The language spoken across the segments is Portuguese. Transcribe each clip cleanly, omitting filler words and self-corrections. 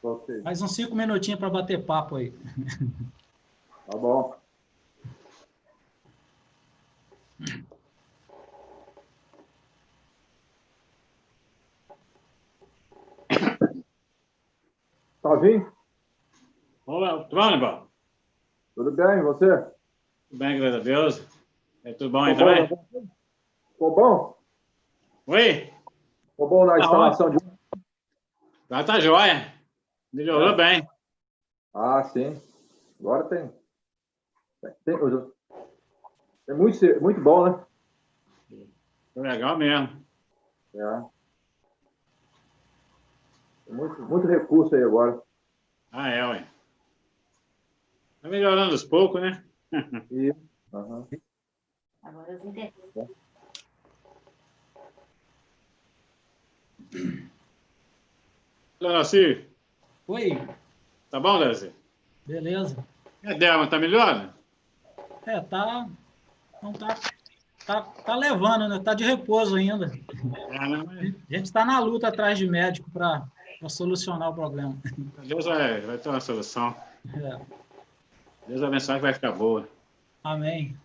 Ok. Mais uns 5 minutinhos para bater papo aí. Tá bom. Tá ouvindo? Olá, tudo bom, Nebal? Tudo bem, e você? Tudo bem, graças a Deus. Tudo bom aí Ficou também? bom? Ficou bom? Oi? Ficou bom na Tá instalação de... Lá tá jóia. Melhorou bem. Ah, sim. Agora tem. É muito bom, né? Legal mesmo. É. Tem muito recurso aí agora. Ah, ué. Tá melhorando aos poucos, né? E... Uhum. Agora eu entendi. Leoci, Oi, tá bom, Leoci? beleza. E a Delma, tá melhor? Tá, não tá levando, né? Tá de repouso ainda. Não, mas A gente está na luta atrás de médico para solucionar o problema. Deus vai ter uma solução. É, Deus abençoe que vai ficar boa. amém.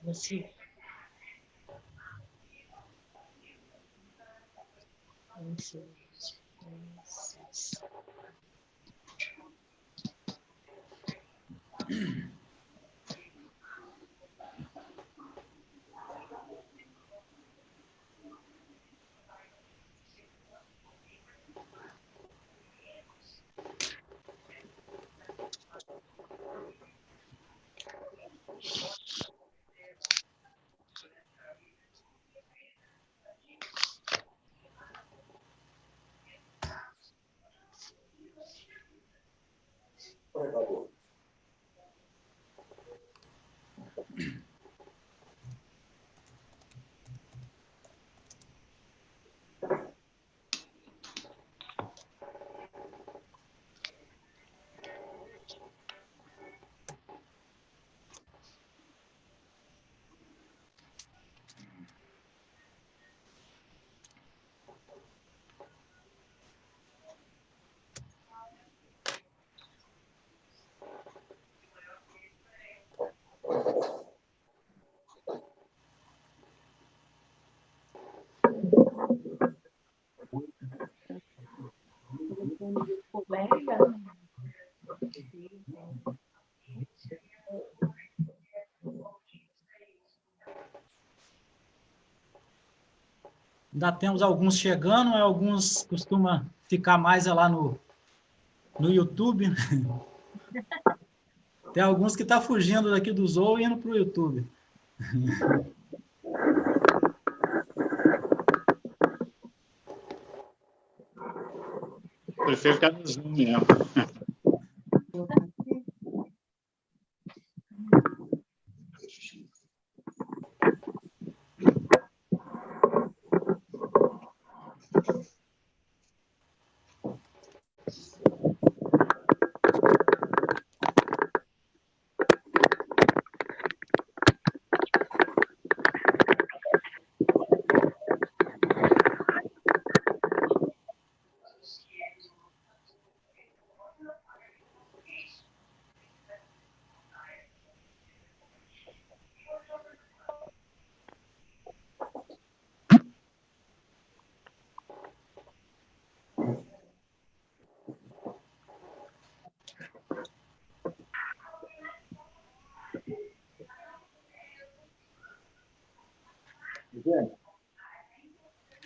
Você. Ainda temos alguns chegando, alguns costumam ficar mais lá no YouTube. Tem alguns que estão fugindo daqui do Zou e indo para o YouTube. Prefiro ficar no Zoom mesmo.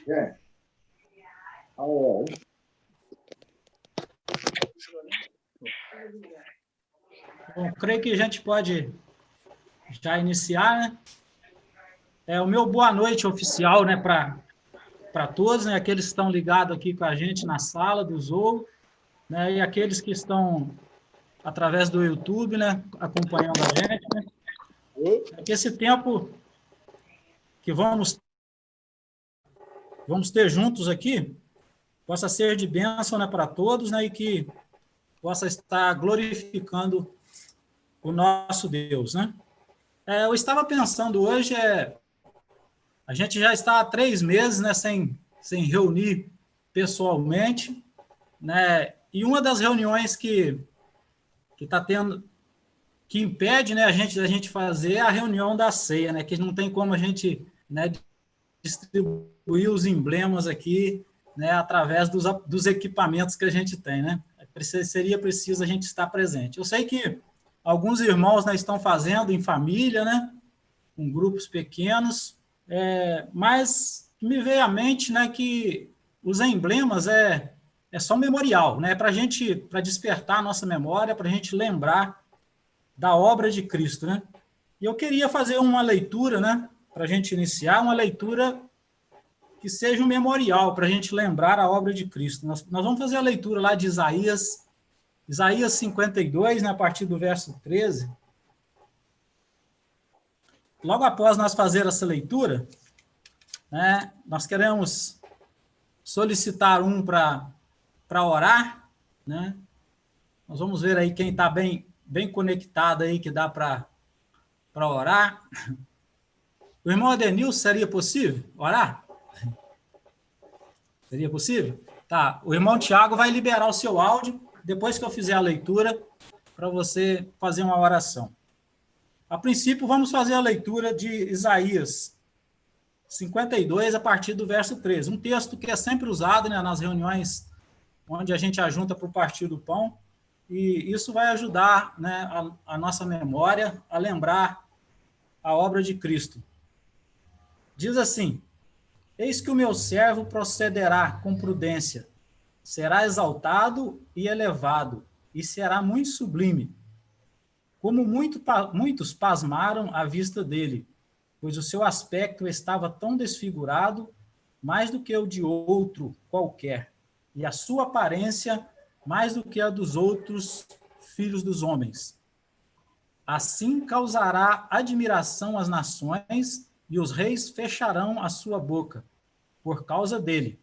Gente. Bom, Creio que a gente pode já iniciar, né? O meu boa noite oficial, né, para todos, né, aqueles que estão ligados aqui com a gente na sala do Zou, né, e aqueles que estão através do YouTube, né, acompanhando a gente, né? Que esse tempo que vamos ter juntos aqui possa ser de bênção, né, para todos, né, e que possa estar glorificando o nosso Deus, né? Eu estava pensando hoje, a gente já está há 3 meses, né, sem reunir pessoalmente, né? E uma das reuniões que está tendo, que impede, né, a gente fazer a reunião da ceia, né? Que não tem como a gente, né, distribuir os emblemas aqui, né, através dos equipamentos que a gente tem, né? Seria preciso a gente estar presente. Eu sei que alguns irmãos, né, estão fazendo em família, né, com grupos pequenos, mas me veio à mente, né, que os emblemas é só um memorial, né, para despertar a nossa memória, para a gente lembrar da obra de Cristo, né? E eu queria fazer uma leitura, né, para a gente iniciar, uma leitura que seja um memorial para a gente lembrar a obra de Cristo. Nós vamos fazer a leitura lá de Isaías 52, né, a partir do verso 13. Logo após nós fazer essa leitura, né, nós queremos solicitar para orar, né? Nós vamos ver aí quem está bem conectado aí, que dá para orar. O irmão Adenilson, seria possível orar? Seria possível? Tá, o irmão Tiago vai liberar o seu áudio, depois que eu fizer a leitura, para você fazer uma oração. A princípio, vamos fazer a leitura de Isaías 52, a partir do verso 13. Um texto que é sempre usado, né, nas reuniões onde a gente ajunta para o Partir do Pão, e isso vai ajudar, né, a nossa memória a lembrar a obra de Cristo. Diz assim: eis que o meu servo procederá com prudência, será exaltado e elevado, e será muito sublime. Como muitos pasmaram à vista dele, pois o seu aspecto estava tão desfigurado, mais do que o de outro qualquer, e a sua aparência mais do que a dos outros filhos dos homens. Assim causará admiração às nações, e os reis fecharão a sua boca, por causa dele,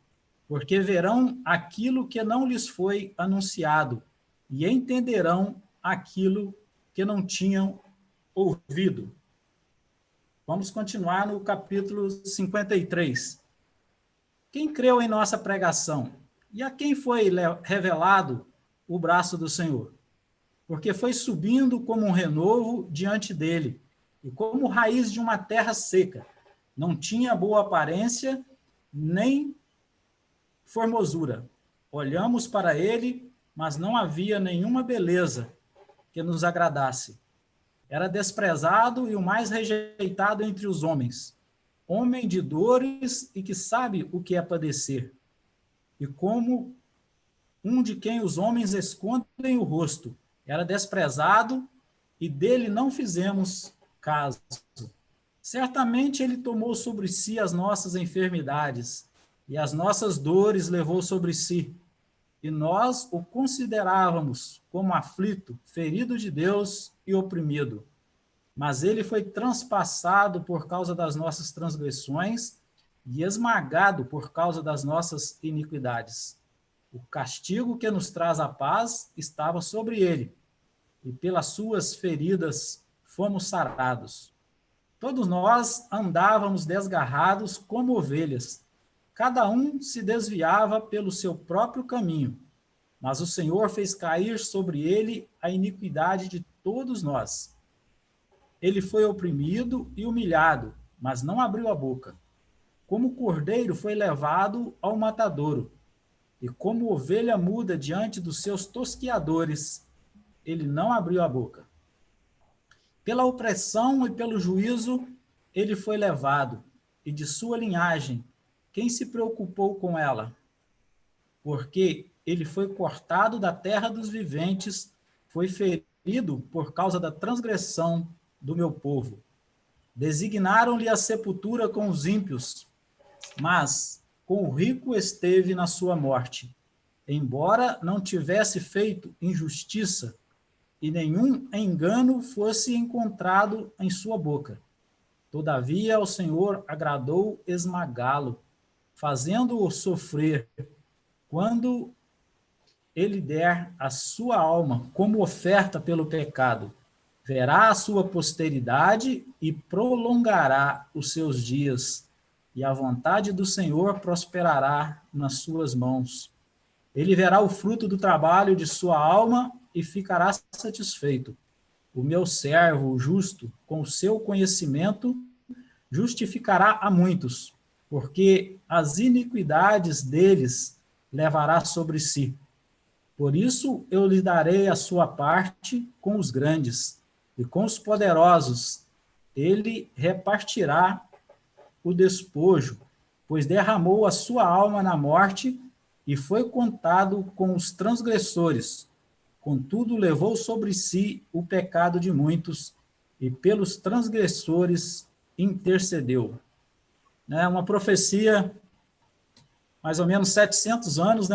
porque verão aquilo que não lhes foi anunciado, e entenderão aquilo que não tinham ouvido. Vamos continuar no capítulo 53. Quem creu em nossa pregação? E a quem foi revelado o braço do Senhor? Porque foi subindo como um renovo diante dele, e como raiz de uma terra seca. Não tinha boa aparência, nem formosura. Olhamos para ele, mas não havia nenhuma beleza que nos agradasse. Era desprezado e o mais rejeitado entre os homens, homem de dores e que sabe o que é padecer. E como um de quem os homens escondem o rosto, era desprezado e dele não fizemos caso. Certamente ele tomou sobre si as nossas enfermidades e as nossas dores levou sobre si. E nós o considerávamos como aflito, ferido de Deus e oprimido. Mas ele foi transpassado por causa das nossas transgressões e esmagado por causa das nossas iniquidades. O castigo que nos traz a paz estava sobre ele, e pelas suas feridas fomos sarados. Todos nós andávamos desgarrados como ovelhas, cada um se desviava pelo seu próprio caminho, mas o Senhor fez cair sobre ele a iniquidade de todos nós. Ele foi oprimido e humilhado, mas não abriu a boca. Como cordeiro foi levado ao matadouro, e como ovelha muda diante dos seus tosquiadores, ele não abriu a boca. Pela opressão e pelo juízo ele foi levado, e de sua linhagem, quem se preocupou com ela? Porque ele foi cortado da terra dos viventes, foi ferido por causa da transgressão do meu povo. Designaram-lhe a sepultura com os ímpios, mas com o rico esteve na sua morte, embora não tivesse feito injustiça, e nenhum engano fosse encontrado em sua boca. Todavia, ao Senhor agradou esmagá-lo, fazendo-o sofrer. Quando ele der a sua alma como oferta pelo pecado, verá a sua posteridade e prolongará os seus dias, e a vontade do Senhor prosperará nas suas mãos. Ele verá o fruto do trabalho de sua alma e ficará satisfeito. O meu servo, o justo, com o seu conhecimento, justificará a muitos, porque as iniquidades deles levará sobre si. Por isso eu lhe darei a sua parte com os grandes, e com os poderosos ele repartirá o despojo, pois derramou a sua alma na morte e foi contado com os transgressores. Contudo, levou sobre si o pecado de muitos, e pelos transgressores intercedeu. Uma profecia, mais ou menos 700 anos,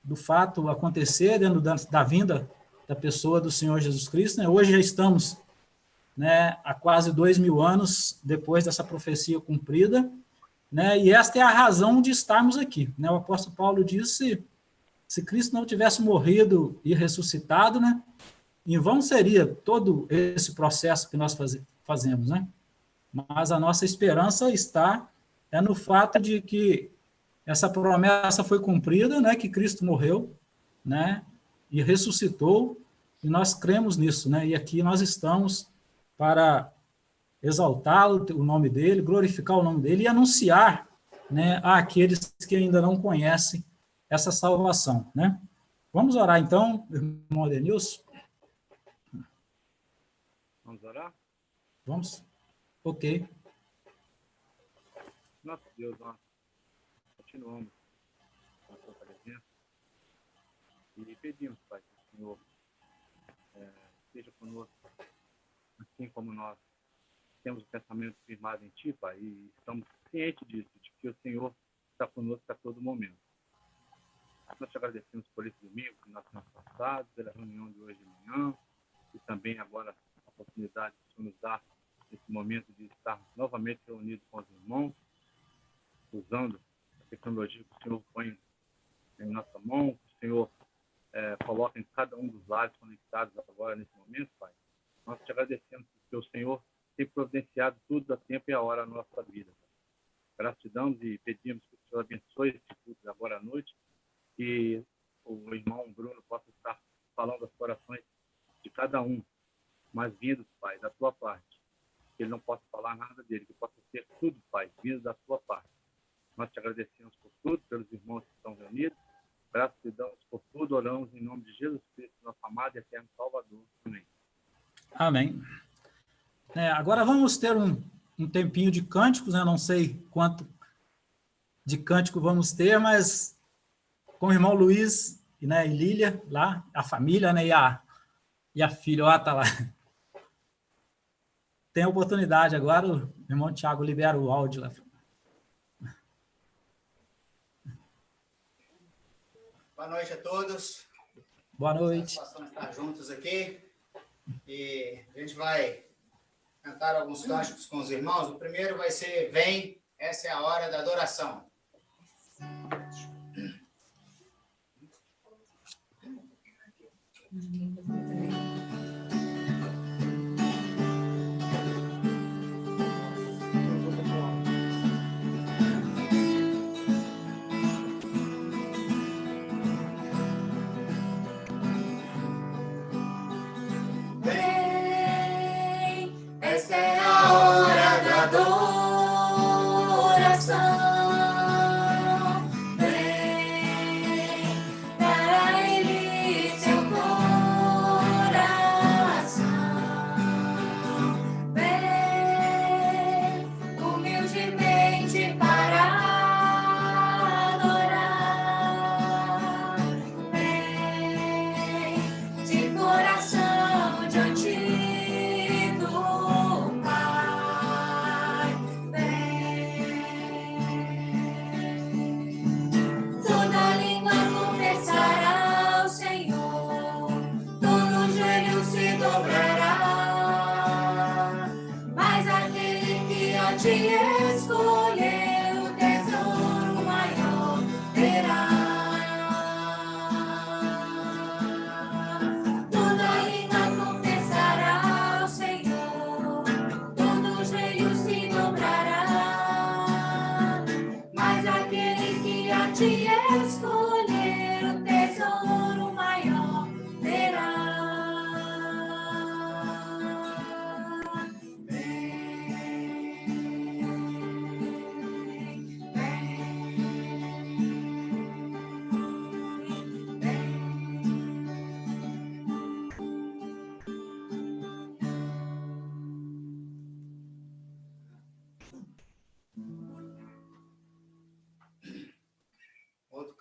do fato acontecer dentro da vinda da pessoa do Senhor Jesus Cristo. Hoje já estamos há quase 2000 anos depois dessa profecia cumprida, e esta é a razão de estarmos aqui. O apóstolo Paulo disse, se Cristo não tivesse morrido e ressuscitado, em vão seria todo esse processo que nós fazemos. Mas a nossa esperança está no fato de que essa promessa foi cumprida, que Cristo morreu, e ressuscitou, e nós cremos nisso, e aqui nós estamos para exaltar o nome dele, glorificar o nome dele e anunciar, àqueles que ainda não conhecem essa salvação, Vamos orar então, irmão Adenilson? Vamos orar? Vamos? Ok. Nosso Deus, nós continuamos com a sua presença e pedimos, Pai, que o Senhor esteja conosco, assim como nós temos o pensamento firmado em Ti, Pai, e estamos cientes disso, de que o Senhor está conosco a todo momento. Nós te agradecemos por esse domingo que nós temos passado, pela reunião de hoje de manhã, e também agora a oportunidade que o Senhor nos dá nesse momento de estar novamente reunidos com os irmãos, usando a tecnologia que o Senhor põe em nossa mão, que o Senhor coloca em cada um dos lares conectados agora nesse momento, Pai. Nós te agradecemos porque o Senhor tem providenciado tudo a tempo e a hora na nossa vida. Graças te damos e pedimos que o Senhor abençoe esse culto agora à noite, que o irmão Bruno possa estar falando das corações de cada um, mas vindo, Pai, da tua parte. Que ele não possa falar nada dele, que possa ser tudo, Pai, vindo da tua parte. Nós te agradecemos por tudo, pelos irmãos que estão reunidos. Graças te damos por tudo, oramos em nome de Jesus Cristo, nosso amado e eterno Salvador. Amém. Amém. Agora vamos ter um tempinho de cânticos, não sei quanto de cântico vamos ter, mas com o irmão Luiz e Lília, lá, a família, e a filha, está lá. Tem a oportunidade agora, o irmão Tiago libera o áudio lá. Boa noite a todos. Boa noite. Satisfação estar juntos aqui. E a gente vai cantar alguns cânticos com os irmãos. O primeiro vai ser Vem, essa é a hora da adoração. Esta é a hora da adoração. Vem, para Ele seu coração.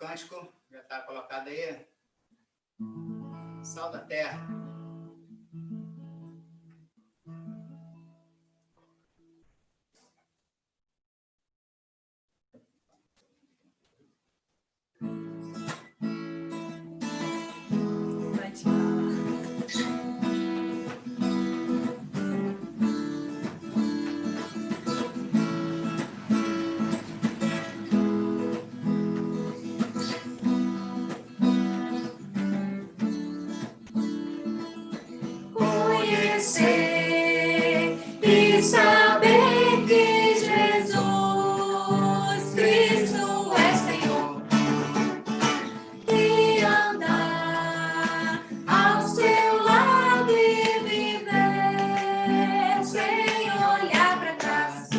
cântico já está colocado aí. Sal da terra. Vai te falar. Conhecer e saber que Jesus Cristo é Senhor e andar ao seu lado e viver sem olhar para trás,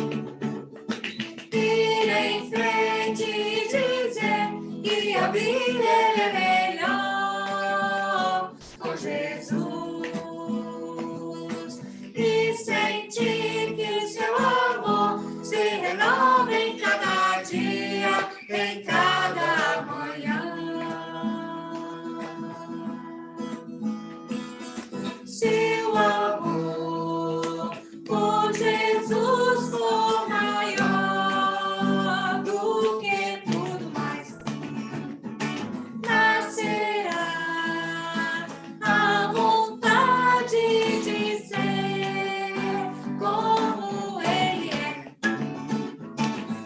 ir em frente e dizer que a vida é melhor com Jesus. E sentir que seu amor se renova em cada dia, em cada manhã. Se o amor por Jesus for maior do que tudo mais, nascerá a vontade de ser como Ele é.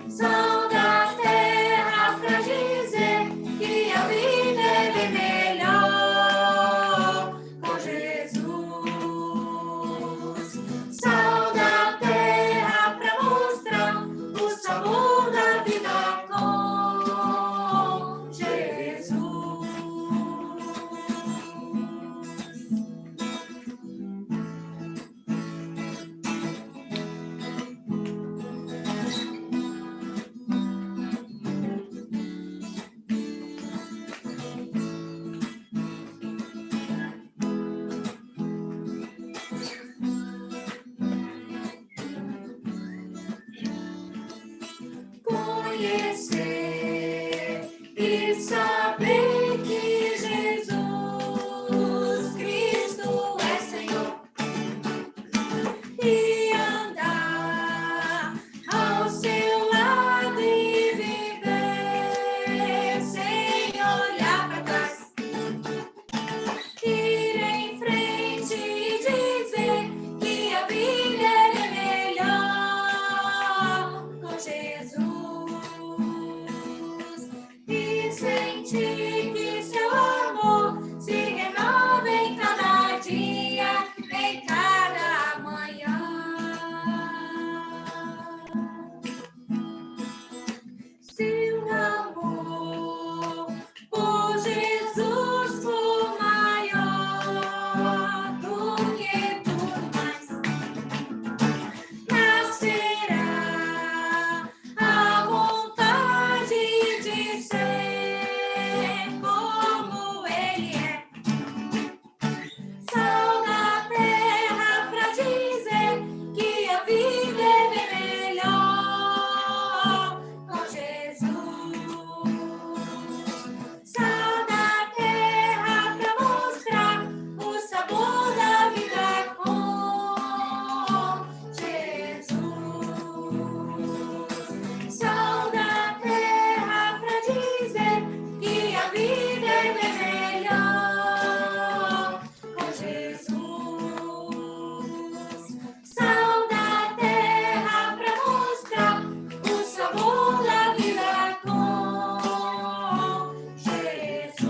Sal da terra pra dizer que a vida é bem melhor com Jesus. Sal da terra pra mostrar o sabor da vida com Jesus. Conhecer e saber que Jesus Cristo é Senhor e andar ao seu lado e viver sem olhar para trás, ir em frente e dizer que a vida é melhor com Jesus. E sentir que seu amor se renova em cada dia, em cada manhã. Se o amor por Jesus for maior do que tudo mais, nascerá a vontade de ser como Ele é. Sal da terra pra dizer que a vida é bem melhor com Jesus. Sal da terra pra mostrar o sabor da vida com Jesus. Sal da terra pra dizer que a vida é bem melhor com Jesus. Sal da terra pra mostrar o sabor da vida com Jesus.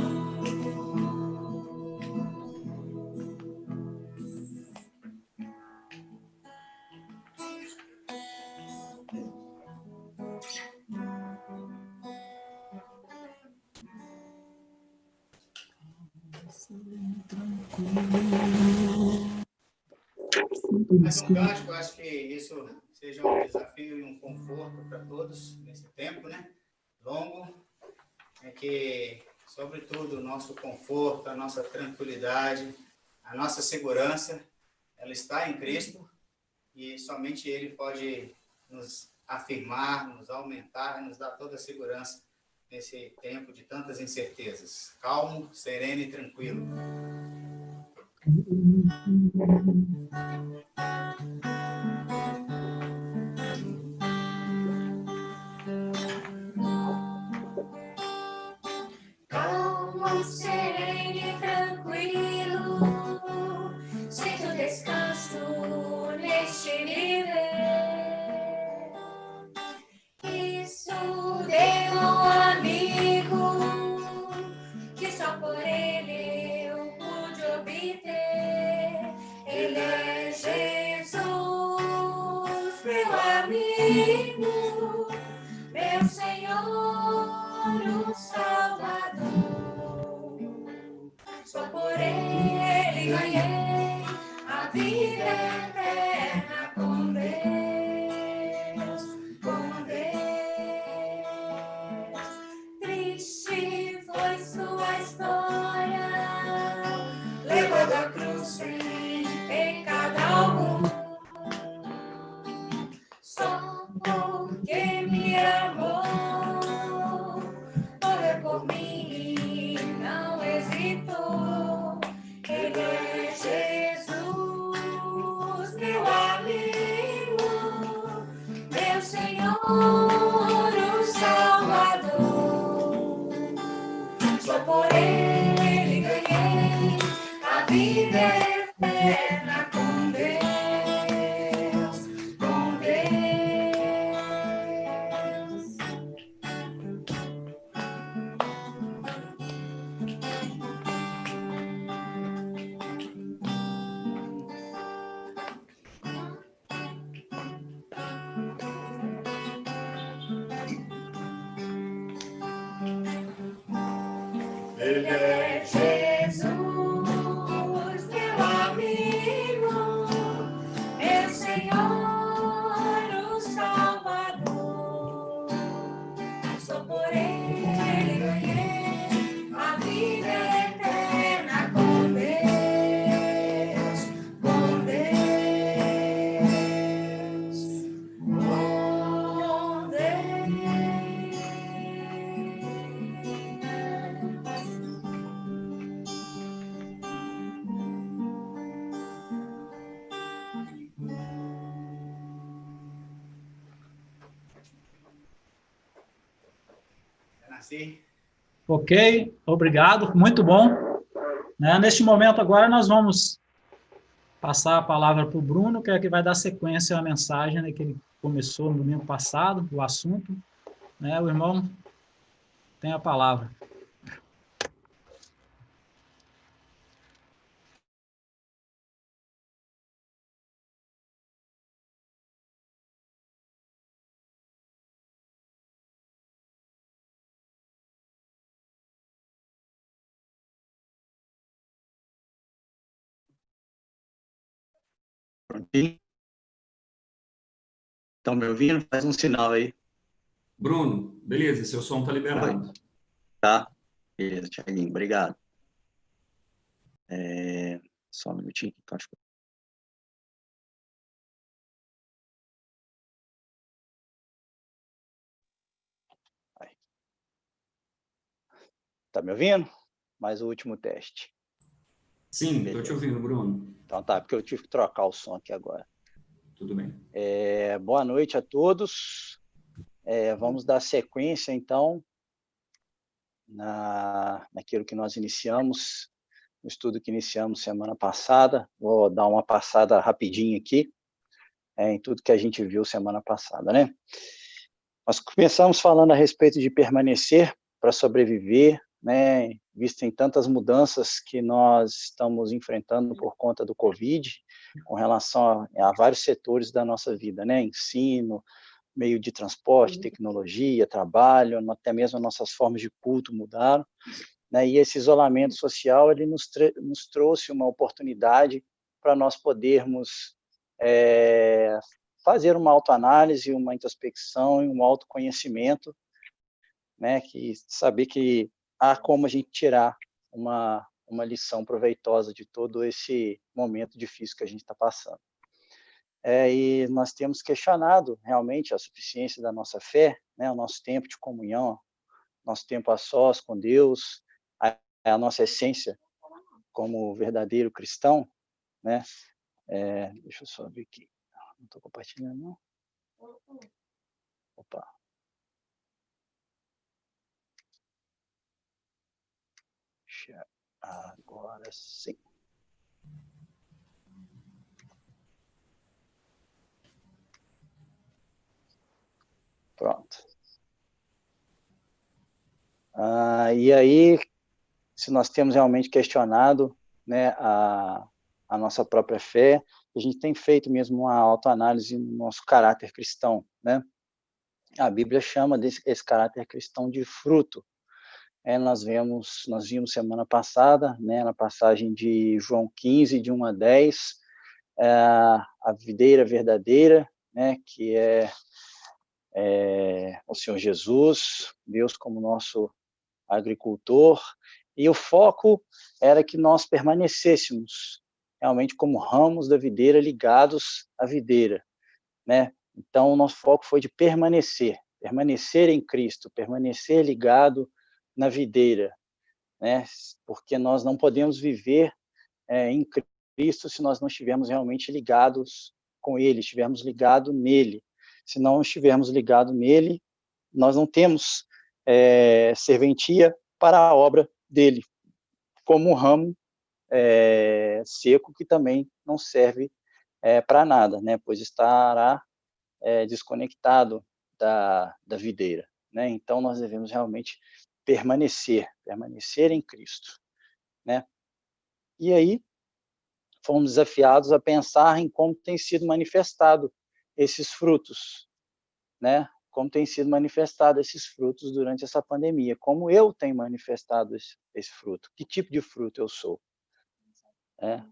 Mais um cântico, acho que isso seja um desafio e um conforto para todos nesse tempo, né? Longo, é que, sobretudo, o nosso conforto, a nossa tranquilidade, a nossa segurança, ela está em Cristo e somente Ele pode nos afirmar, nos aumentar, nos dar toda a segurança nesse tempo de tantas incertezas. Calmo, sereno e tranquilo. Calmo, sereno e tranquilo, sinto descanso neste viver. Isso de um amigo que só por ele eu pude obter. Ele é Jesus, meu amigo, meu Senhor, o Salvador. Só por ele ganhei a vida eterna com Deus, com Deus. Triste foi sua história, levando a cruz sem pecado algum. Só porque me amou, morreu por mim e não hesitou. Ele é Jesus, meu amigo, meu Senhor, o Salvador. Só por ele ganhei a vida eterna com Deus, com Deus. Ele é Jesus, meu amigo, meu Senhor, o Salvador. Só por ele ganhei a vida eterna com Deus, com Deus, com Nasci. Ok, obrigado, muito bom. Né? Neste momento agora nós vamos passar a palavra para o Bruno, que é que vai dar sequência à mensagem, né, que ele começou no domingo passado, o assunto. Né? O irmão tem a palavra. Prontinho? Estão me ouvindo? Faz um sinal aí. Bruno, beleza, seu som está liberado. Tá? Beleza, Thiaguinho, obrigado. Só um minutinho. Tá me ouvindo? Mais o último teste. Sim, estou te ouvindo, Bruno. Então tá, porque eu tive que trocar o som aqui agora. Tudo bem. Boa noite a todos. Vamos dar sequência, então, naquilo que nós iniciamos, no estudo que iniciamos semana passada. Vou dar uma passada rapidinho aqui, em tudo que a gente viu semana passada, né? Nós começamos falando a respeito de permanecer para sobreviver, né? Visto em tantas mudanças que nós estamos enfrentando por conta do Covid, com relação a vários setores da nossa vida, né? Ensino, meio de transporte, tecnologia, trabalho, até mesmo nossas formas de culto mudaram, né? E esse isolamento social, ele nos trouxe uma oportunidade para nós podermos fazer uma autoanálise, uma introspecção e um autoconhecimento, né? Que saber que há como a gente tirar uma lição proveitosa de todo esse momento difícil que a gente está passando. E nós temos questionado realmente a suficiência da nossa fé, né? O nosso tempo de comunhão nosso tempo a sós com Deus, a nossa essência como verdadeiro cristão, né? Deixa eu só ver aqui. Não estou compartilhando, não. Opa. Agora sim. Pronto. E aí, se nós temos realmente questionado, né, a nossa própria fé, a gente tem feito mesmo uma autoanálise no nosso caráter cristão, né? A Bíblia chama esse caráter cristão de fruto. Nós vimos semana passada, né, na passagem de João 15, de 1 a 10, a videira verdadeira, né, que é o Senhor Jesus, Deus como nosso agricultor, e o foco era que nós permanecêssemos realmente como ramos da videira ligados à videira, né? Então, o nosso foco foi de permanecer em Cristo, permanecer ligado na videira, né? Porque nós não podemos viver em Cristo se nós não estivermos realmente ligados com Ele, estivermos ligados nele. Se não estivermos ligados nele, nós não temos serventia para a obra dele, como um ramo seco que também não serve para nada, né? Pois estará desconectado da videira, né? Então nós devemos realmente permanecer em Cristo, né? E aí fomos desafiados a pensar em como tem sido manifestado esses frutos, né? Como tem sido manifestado esses frutos durante essa pandemia, como eu tenho manifestado esse fruto, que tipo de fruto eu sou, né?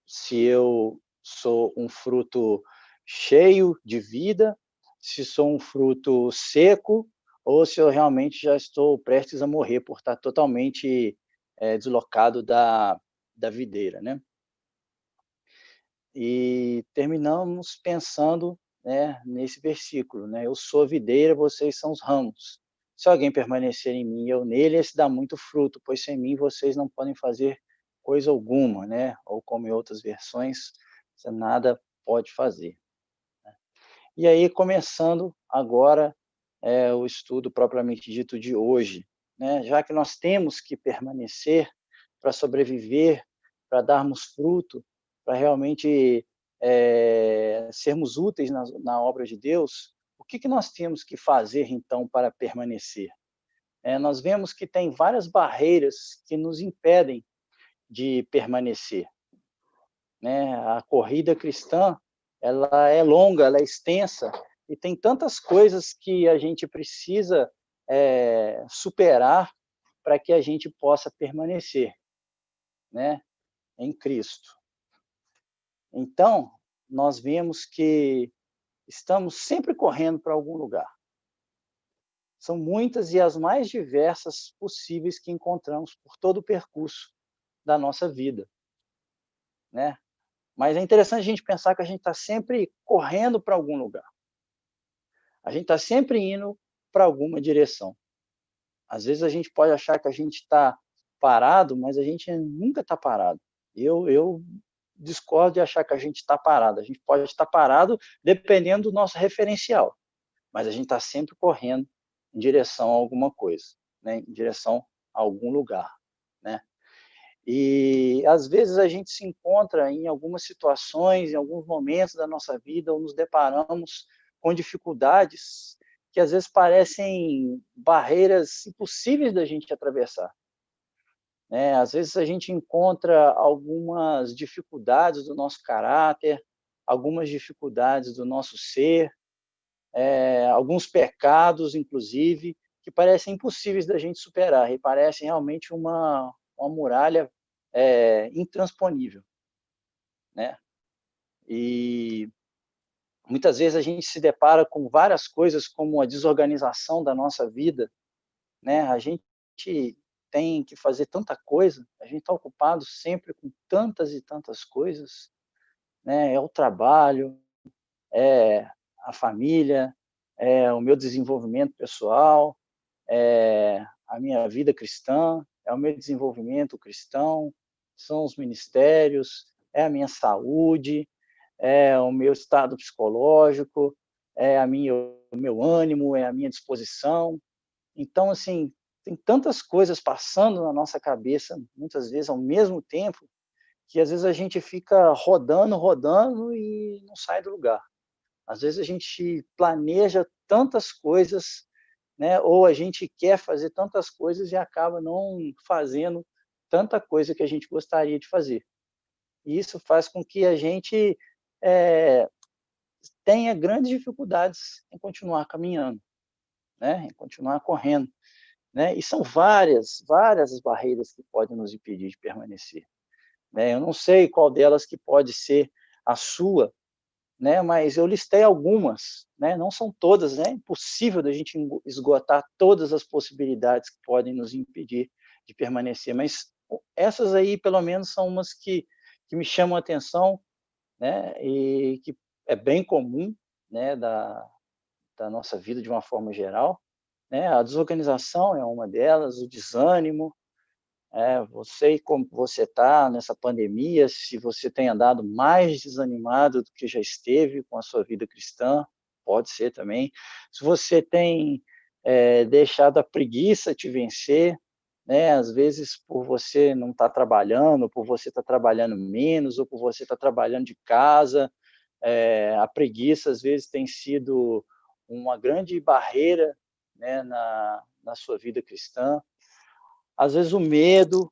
Se eu sou um fruto cheio de vida, se sou um fruto seco, ou se eu realmente já estou prestes a morrer por estar totalmente deslocado da videira, né? E terminamos pensando, né, nesse versículo, né? Eu sou a videira, vocês são os ramos. Se alguém permanecer em mim e eu nele, esse dá muito fruto, pois sem mim vocês não podem fazer coisa alguma, né? Ou como em outras versões, você nada pode fazer. E aí, começando agora o estudo propriamente dito de hoje, né? Já que nós temos que permanecer para sobreviver, para darmos fruto, para realmente sermos úteis na obra de Deus, o que nós temos que fazer, então, para permanecer? Nós vemos que tem várias barreiras que nos impedem de permanecer, né? A corrida cristã, ela é longa, ela é extensa, e tem tantas coisas que a gente precisa superar para que a gente possa permanecer, né, em Cristo. Então, nós vemos que estamos sempre correndo para algum lugar. São muitas e as mais diversas possíveis que encontramos por todo o percurso da nossa vida, né? Mas é interessante a gente pensar que a gente está sempre correndo para algum lugar. A gente está sempre indo para alguma direção. Às vezes a gente pode achar que a gente está parado, mas a gente nunca está parado. Eu discordo de achar que a gente está parado. A gente pode estar parado dependendo do nosso referencial, mas a gente está sempre correndo em direção a alguma coisa, né? Em direção a algum lugar, né? E às vezes a gente se encontra em algumas situações, em alguns momentos da nossa vida, ou nos deparamos com dificuldades que às vezes parecem barreiras impossíveis da gente atravessar, né? Às vezes a gente encontra algumas dificuldades do nosso caráter, algumas dificuldades do nosso ser, alguns pecados, inclusive, que parecem impossíveis da gente superar e parecem realmente uma muralha intransponível, né? E muitas vezes a gente se depara com várias coisas, como a desorganização da nossa vida, né? A gente tem que fazer tanta coisa, a gente está ocupado sempre com tantas e tantas coisas, né? É o trabalho, é a família, o meu desenvolvimento pessoal, a minha vida cristã, é o meu desenvolvimento cristão, são os ministérios, é a minha saúde, é o meu estado psicológico, o meu ânimo, é a minha disposição. Então, assim, tem tantas coisas passando na nossa cabeça, muitas vezes ao mesmo tempo, que às vezes a gente fica rodando, rodando e não sai do lugar. Às vezes a gente planeja tantas coisas, né? Ou a gente quer fazer tantas coisas e acaba não fazendo tanta coisa que a gente gostaria de fazer. E isso faz com que a gente tenha grandes dificuldades em continuar caminhando, né? Em continuar correndo, né? E são várias as barreiras que podem nos impedir de permanecer, né? Eu não sei qual delas que pode ser a sua, né? Mas eu listei algumas, né? Não são todas, né? É impossível da gente esgotar todas as possibilidades que podem nos impedir de permanecer, mas essas aí, pelo menos, são umas que me chamam a atenção, né? E que é bem comum, né? Da nossa vida de uma forma geral, né? A desorganização é uma delas, o desânimo, você como você está nessa pandemia, se você tem andado mais desanimado do que já esteve com a sua vida cristã, pode ser também. Se você tem deixado a preguiça te vencer, né? Às vezes por você não estar trabalhando, por você estar trabalhando menos, ou por você estar trabalhando de casa, a preguiça às vezes tem sido uma grande barreira, né, na sua vida cristã. Às vezes o medo,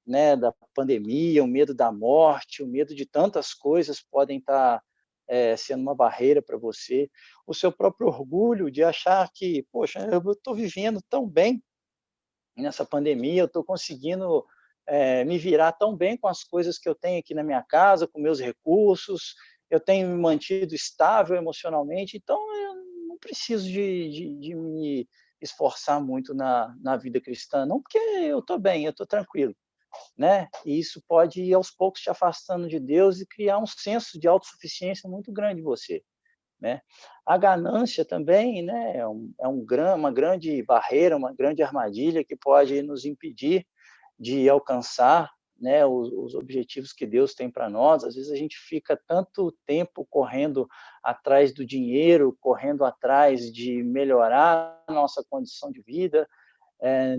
né, da pandemia, o medo da morte, o medo de tantas coisas podem estar sendo uma barreira para você. O seu próprio orgulho de achar que, poxa, eu estou vivendo tão bem nessa pandemia, eu estou conseguindo me virar tão bem com as coisas que eu tenho aqui na minha casa, com meus recursos, eu tenho me mantido estável emocionalmente, então eu não preciso de me esforçar muito na vida cristã, não, porque eu estou bem, eu estou tranquilo, né? E isso pode ir aos poucos te afastando de Deus e criar um senso de autossuficiência muito grande em você, né? A ganância também, né, uma grande barreira, uma grande armadilha que pode nos impedir de alcançar, né, os objetivos que Deus tem para nós. Às vezes a gente fica tanto tempo correndo atrás do dinheiro, correndo atrás de melhorar a nossa condição de vida,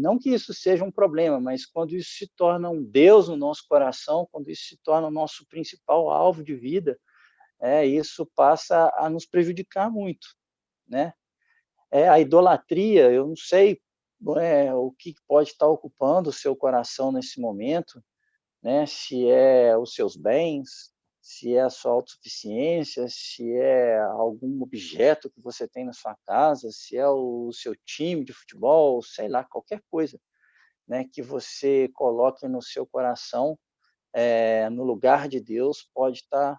não que isso seja um problema, mas quando isso se torna um Deus no nosso coração, quando isso se torna o nosso principal alvo de vida, isso passa a nos prejudicar muito, né? A idolatria, eu não sei o que pode estar ocupando o seu coração nesse momento, né? Se é os seus bens, se é a sua autossuficiência, se é algum objeto que você tem na sua casa, se é o seu time de futebol, sei lá, qualquer coisa, né, que você coloque no seu coração, no lugar de Deus, pode estar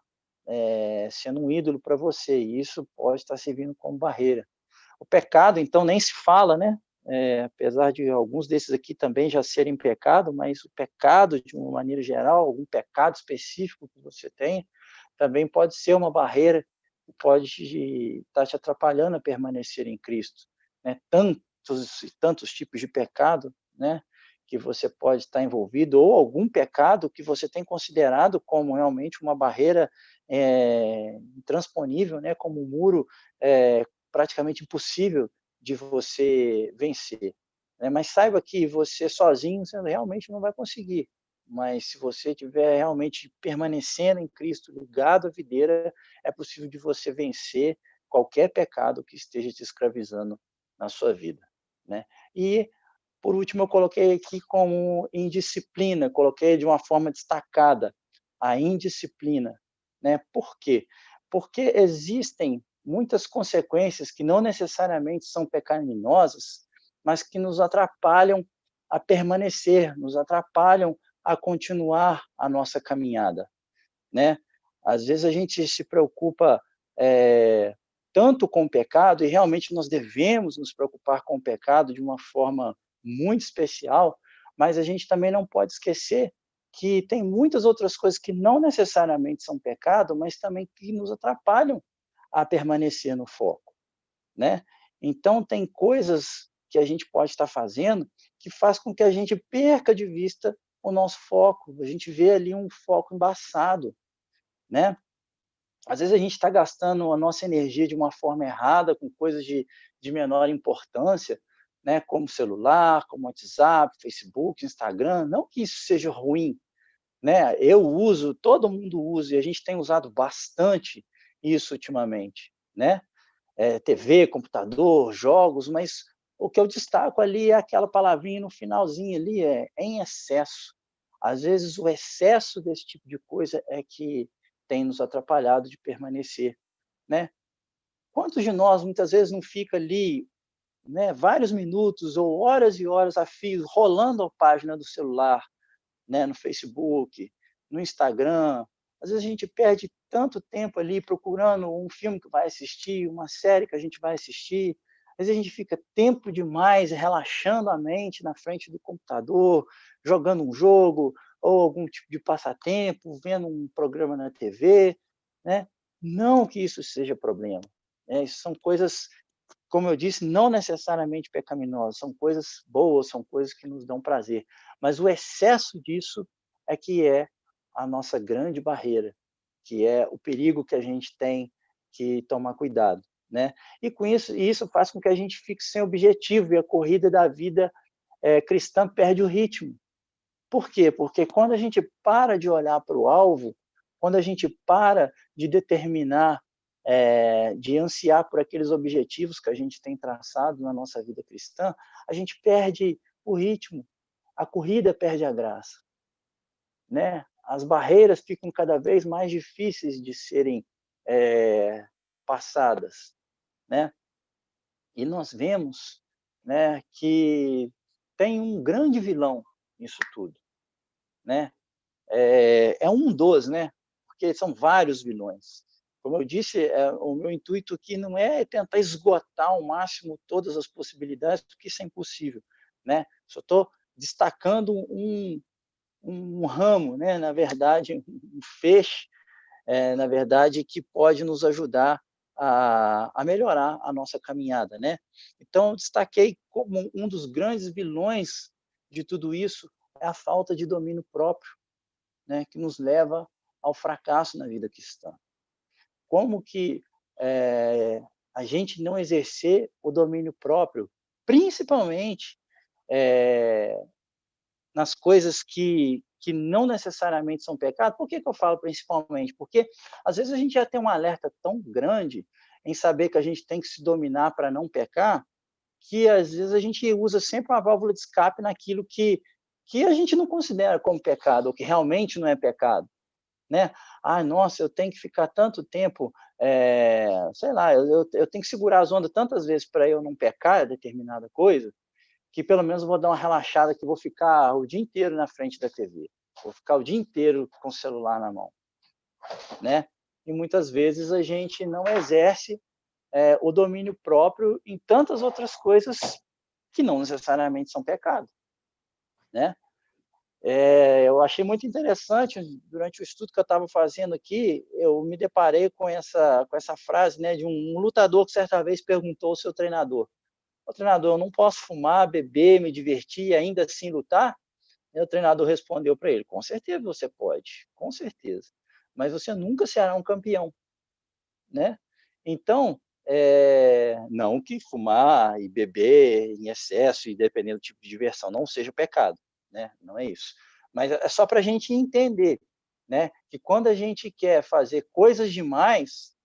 sendo um ídolo para você, e isso pode estar servindo como barreira. O pecado, então, nem se fala, né? Apesar de alguns desses aqui também já serem pecado, mas o pecado, de uma maneira geral, algum pecado específico que você tem, também pode ser uma barreira que pode estar te atrapalhando a permanecer em Cristo, né? Tantos tipos de pecado, né, que você pode estar envolvido, ou algum pecado que você tem considerado como realmente uma barreira intransponível, né, como um muro praticamente impossível de você vencer, né? Mas saiba que você sozinho você realmente não vai conseguir, mas se você estiver realmente permanecendo em Cristo, ligado à videira, é possível de você vencer qualquer pecado que esteja te escravizando na sua vida, né? E, por último, eu coloquei aqui como indisciplina, coloquei de uma forma destacada, a indisciplina, né? Por quê? Porque existem muitas consequências que não necessariamente são pecaminosas, mas que nos atrapalham a permanecer, nos atrapalham a continuar a nossa caminhada, né? Às vezes a gente se preocupa tanto com o pecado, e realmente nós devemos nos preocupar com o pecado de uma forma muito especial, mas a gente também não pode esquecer que tem muitas outras coisas que não necessariamente são pecado, mas também que nos atrapalham a permanecer no foco, né? Então, tem coisas que a gente pode estar fazendo que faz com que a gente perca de vista o nosso foco, a gente vê ali um foco embaçado, né? Às vezes a gente está gastando a nossa energia de uma forma errada, com coisas de menor importância, né? Como celular, como WhatsApp, Facebook, Instagram, não que isso seja ruim, né? Eu uso, todo mundo usa, e a gente tem usado bastante isso ultimamente, né? TV, computador, jogos, mas o que eu destaco ali é aquela palavrinha no finalzinho ali, em excesso. Às vezes o excesso desse tipo de coisa é que tem nos atrapalhado de permanecer, né? Quantos de nós muitas vezes não fica ali, né, vários minutos ou horas e horas a fio rolando a página do celular, né, no Facebook, no Instagram. Às vezes a gente perde tanto tempo ali procurando um filme que vai assistir, uma série que a gente vai assistir. Às vezes a gente fica tempo demais relaxando a mente na frente do computador, jogando um jogo ou algum tipo de passatempo, vendo um programa na TV, né? Não que isso seja problema, né? Isso são coisas, como eu disse, não necessariamente pecaminosas, são coisas boas, são coisas que nos dão prazer. Mas o excesso disso é que é a nossa grande barreira, que é o perigo que a gente tem que tomar cuidado, né? E com isso faz com que a gente fique sem objetivo e a corrida da vida cristã perde o ritmo. Por quê? Porque quando a gente para de olhar para o alvo, quando a gente para de determinar, de ansiar por aqueles objetivos que a gente tem traçado na nossa vida cristã, a gente perde o ritmo, a corrida perde a graça, né? As barreiras ficam cada vez mais difíceis de serem passadas, né? E nós vemos, né, que tem um grande vilão nisso tudo, né? É um dos, né? Porque são vários vilões. Como eu disse, o meu intuito aqui não é tentar esgotar ao máximo todas as possibilidades, porque isso é impossível, né? Só estou destacando um ramo, né? Na verdade, um feixe, na verdade, que pode nos ajudar a melhorar a nossa caminhada, né? Então, eu destaquei como um dos grandes vilões de tudo isso é a falta de domínio próprio, né, que nos leva ao fracasso na vida cristã. Como que a gente não exercer o domínio próprio, principalmente nas coisas que não necessariamente são pecado. Por que eu falo principalmente? Porque às vezes a gente já tem um alerta tão grande em saber que a gente tem que se dominar para não pecar, que às vezes a gente usa sempre uma válvula de escape naquilo que a gente não considera como pecado, ou que realmente não é pecado, né? Ah, nossa, eu tenho que ficar tanto tempo, sei lá, eu tenho que segurar as ondas tantas vezes para eu não pecar determinada coisa, que pelo menos eu vou dar uma relaxada, que vou ficar o dia inteiro na frente da TV, vou ficar o dia inteiro com o celular na mão, né? E muitas vezes a gente não exerce o domínio próprio em tantas outras coisas que não necessariamente são pecado, né? Eu achei muito interessante, durante o estudo que eu estava fazendo aqui, eu me deparei com essa frase, né, de um lutador que certa vez perguntou ao seu treinador: "Ô, treinador, eu não posso fumar, beber, me divertir e ainda assim lutar?" E o treinador respondeu para ele: "Com certeza você pode, com certeza, mas você nunca será um campeão, né?" Então, não que fumar e beber em excesso e dependendo do tipo de diversão não seja pecado, né? Não é isso. Mas é só para a gente entender, né, que quando a gente quer fazer coisas demais,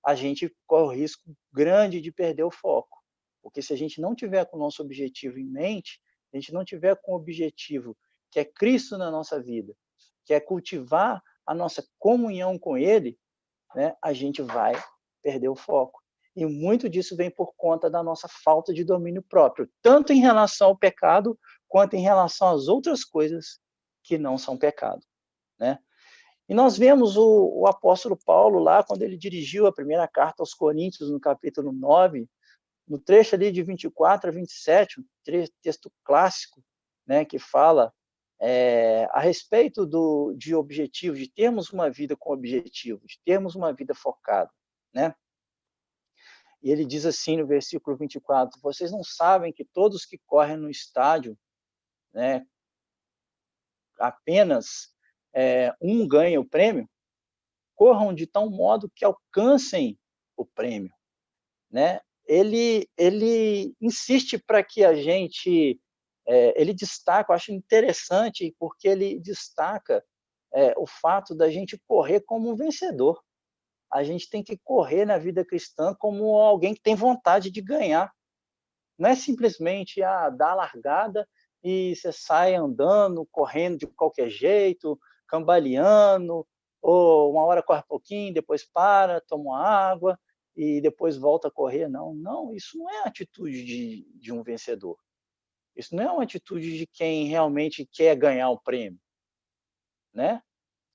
a gente corre o risco grande de perder o foco. Porque se a gente não tiver com o nosso objetivo em mente, a gente não tiver com o objetivo que é Cristo na nossa vida, que é cultivar a nossa comunhão com Ele, né, a gente vai perder o foco. E muito disso vem por conta da nossa falta de domínio próprio, tanto em relação ao pecado, quanto em relação às outras coisas que não são pecado, né? E nós vemos o apóstolo Paulo lá, quando ele dirigiu a primeira carta aos Coríntios, no capítulo 9, no trecho ali de 24 a 27, um texto clássico, né, que fala a respeito de objetivos, de termos uma vida com objetivo, de termos uma vida focada, né? E ele diz assim no versículo 24, vocês não sabem que todos que correm no estádio, né, apenas um ganha o prêmio? Corram de tal modo que alcancem o prêmio, né? Ele insiste para que a gente, ele destaca, eu acho interessante, porque ele destaca o fato da gente correr como um vencedor. A gente tem que correr na vida cristã como alguém que tem vontade de ganhar. Não é simplesmente dar a largada e você sai andando, correndo de qualquer jeito, cambaleando, ou uma hora corre um pouquinho, depois para, toma uma água e depois volta a correr. Não, não, isso não é a atitude de um vencedor. Isso não é uma atitude de quem realmente quer ganhar o prêmio, né?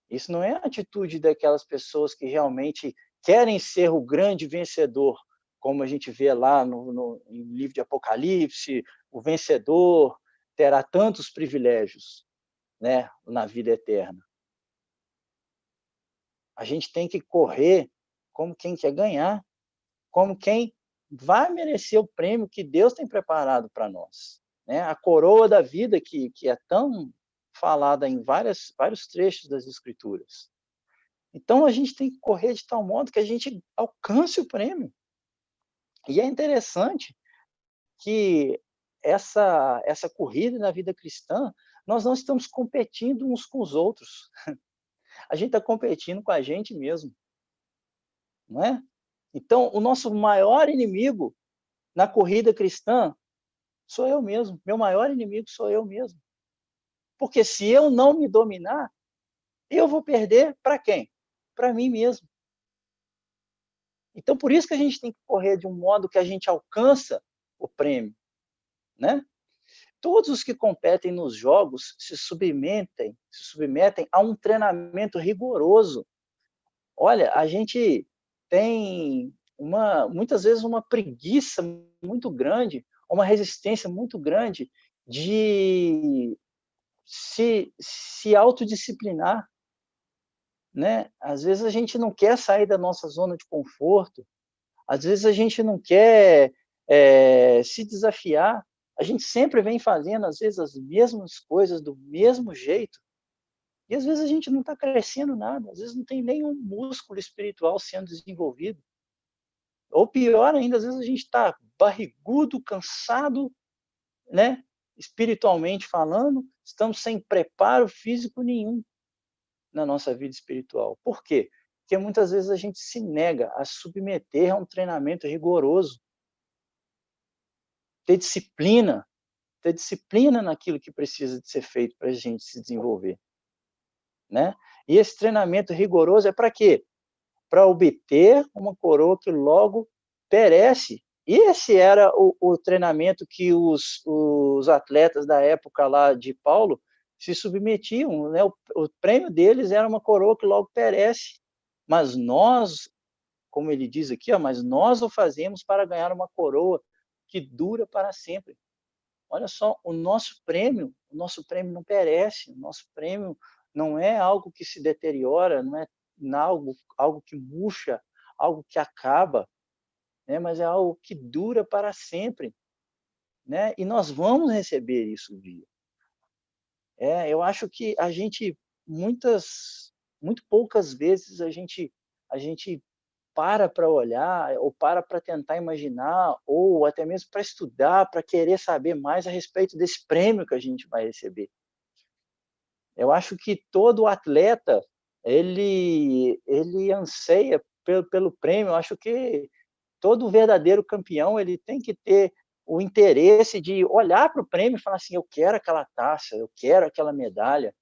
Isso não é a atitude daquelas pessoas que realmente querem ser o grande vencedor, como a gente vê lá no livro de Apocalipse, o vencedor terá tantos privilégios, né, na vida eterna. A gente tem que correr como quem quer ganhar, como quem vai merecer o prêmio que Deus tem preparado para nós, né? A coroa da vida que é tão falada em vários trechos das Escrituras. Então, a gente tem que correr de tal modo que a gente alcance o prêmio. E é interessante que essa corrida na vida cristã, nós não estamos competindo uns com os outros. A gente está competindo com a gente mesmo, não é? Então, o nosso maior inimigo na corrida cristã sou eu mesmo. Meu maior inimigo sou eu mesmo. Porque se eu não me dominar, eu vou perder para quem? Para mim mesmo. Então, por isso que a gente tem que correr de um modo que a gente alcança o prêmio, né? Todos os que competem nos jogos se submetem a um treinamento rigoroso. Olha, a gente tem muitas vezes uma preguiça muito grande, uma resistência muito grande de se autodisciplinar, né? Às vezes a gente não quer sair da nossa zona de conforto, às vezes a gente não quer se desafiar, a gente sempre vem fazendo, às vezes, as mesmas coisas do mesmo jeito, e às vezes a gente não está crescendo nada, às vezes não tem nenhum músculo espiritual sendo desenvolvido. Ou pior ainda, às vezes a gente está barrigudo, cansado, né? Espiritualmente falando, estamos sem preparo físico nenhum na nossa vida espiritual. Por quê? Porque muitas vezes a gente se nega a submeter a um treinamento rigoroso. Ter disciplina naquilo que precisa de ser feito para a gente se desenvolver, né? E esse treinamento rigoroso é para quê? Para obter uma coroa que logo perece. E esse era o treinamento que os atletas da época lá de Paulo se submetiam, né? O prêmio deles era uma coroa que logo perece. Mas nós, como ele diz aqui, mas nós o fazemos para ganhar uma coroa que dura para sempre. Olha só, o nosso prêmio não perece, o nosso prêmio não é algo que se deteriora, não é algo que murcha, algo que acaba, né? Mas é algo que dura para sempre, né? E nós vamos receber isso um dia. Eu acho que a gente, muito poucas vezes, a gente para olhar, ou para tentar imaginar, ou até mesmo para estudar, para querer saber mais a respeito desse prêmio que a gente vai receber. Eu acho que todo atleta, ele anseia pelo prêmio. Eu acho que todo verdadeiro campeão, ele tem que ter o interesse de olhar para o prêmio e falar assim, eu quero aquela taça, eu quero aquela medalha,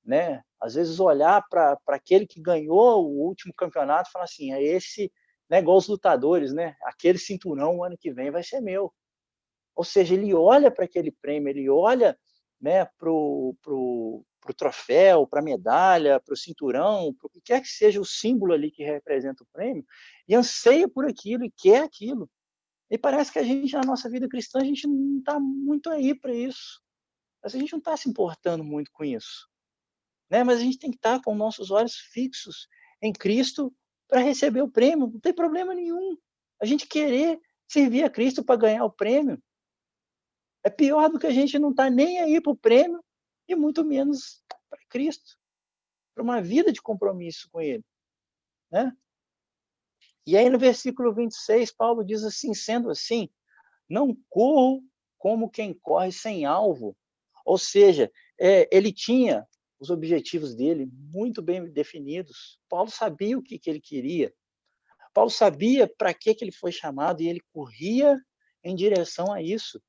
né? Às vezes olhar para aquele que ganhou o último campeonato e falar assim, esse, né, igual os lutadores, né? Aquele cinturão o ano que vem vai ser meu. Ou seja, ele olha para aquele prêmio, ele olha, né, pro troféu, para a medalha, para o cinturão, para o que quer que seja o símbolo ali que representa o prêmio, e anseia por aquilo e quer aquilo. E parece que a gente, na nossa vida cristã, a gente não está muito aí para isso. A gente não está se importando muito com isso, né? Mas a gente tem que estar com nossos olhos fixos em Cristo para receber o prêmio. Não tem problema nenhum. A gente querer servir a Cristo para ganhar o prêmio. É pior do que a gente não estar nem aí para o prêmio e muito menos para Cristo, para uma vida de compromisso com Ele. Né? E aí no versículo 26, Paulo diz assim, sendo assim, não corro como quem corre sem alvo. Ou seja, ele tinha os objetivos dele muito bem definidos. Paulo sabia o que ele queria. Paulo sabia para que ele foi chamado e ele corria em direção a isso.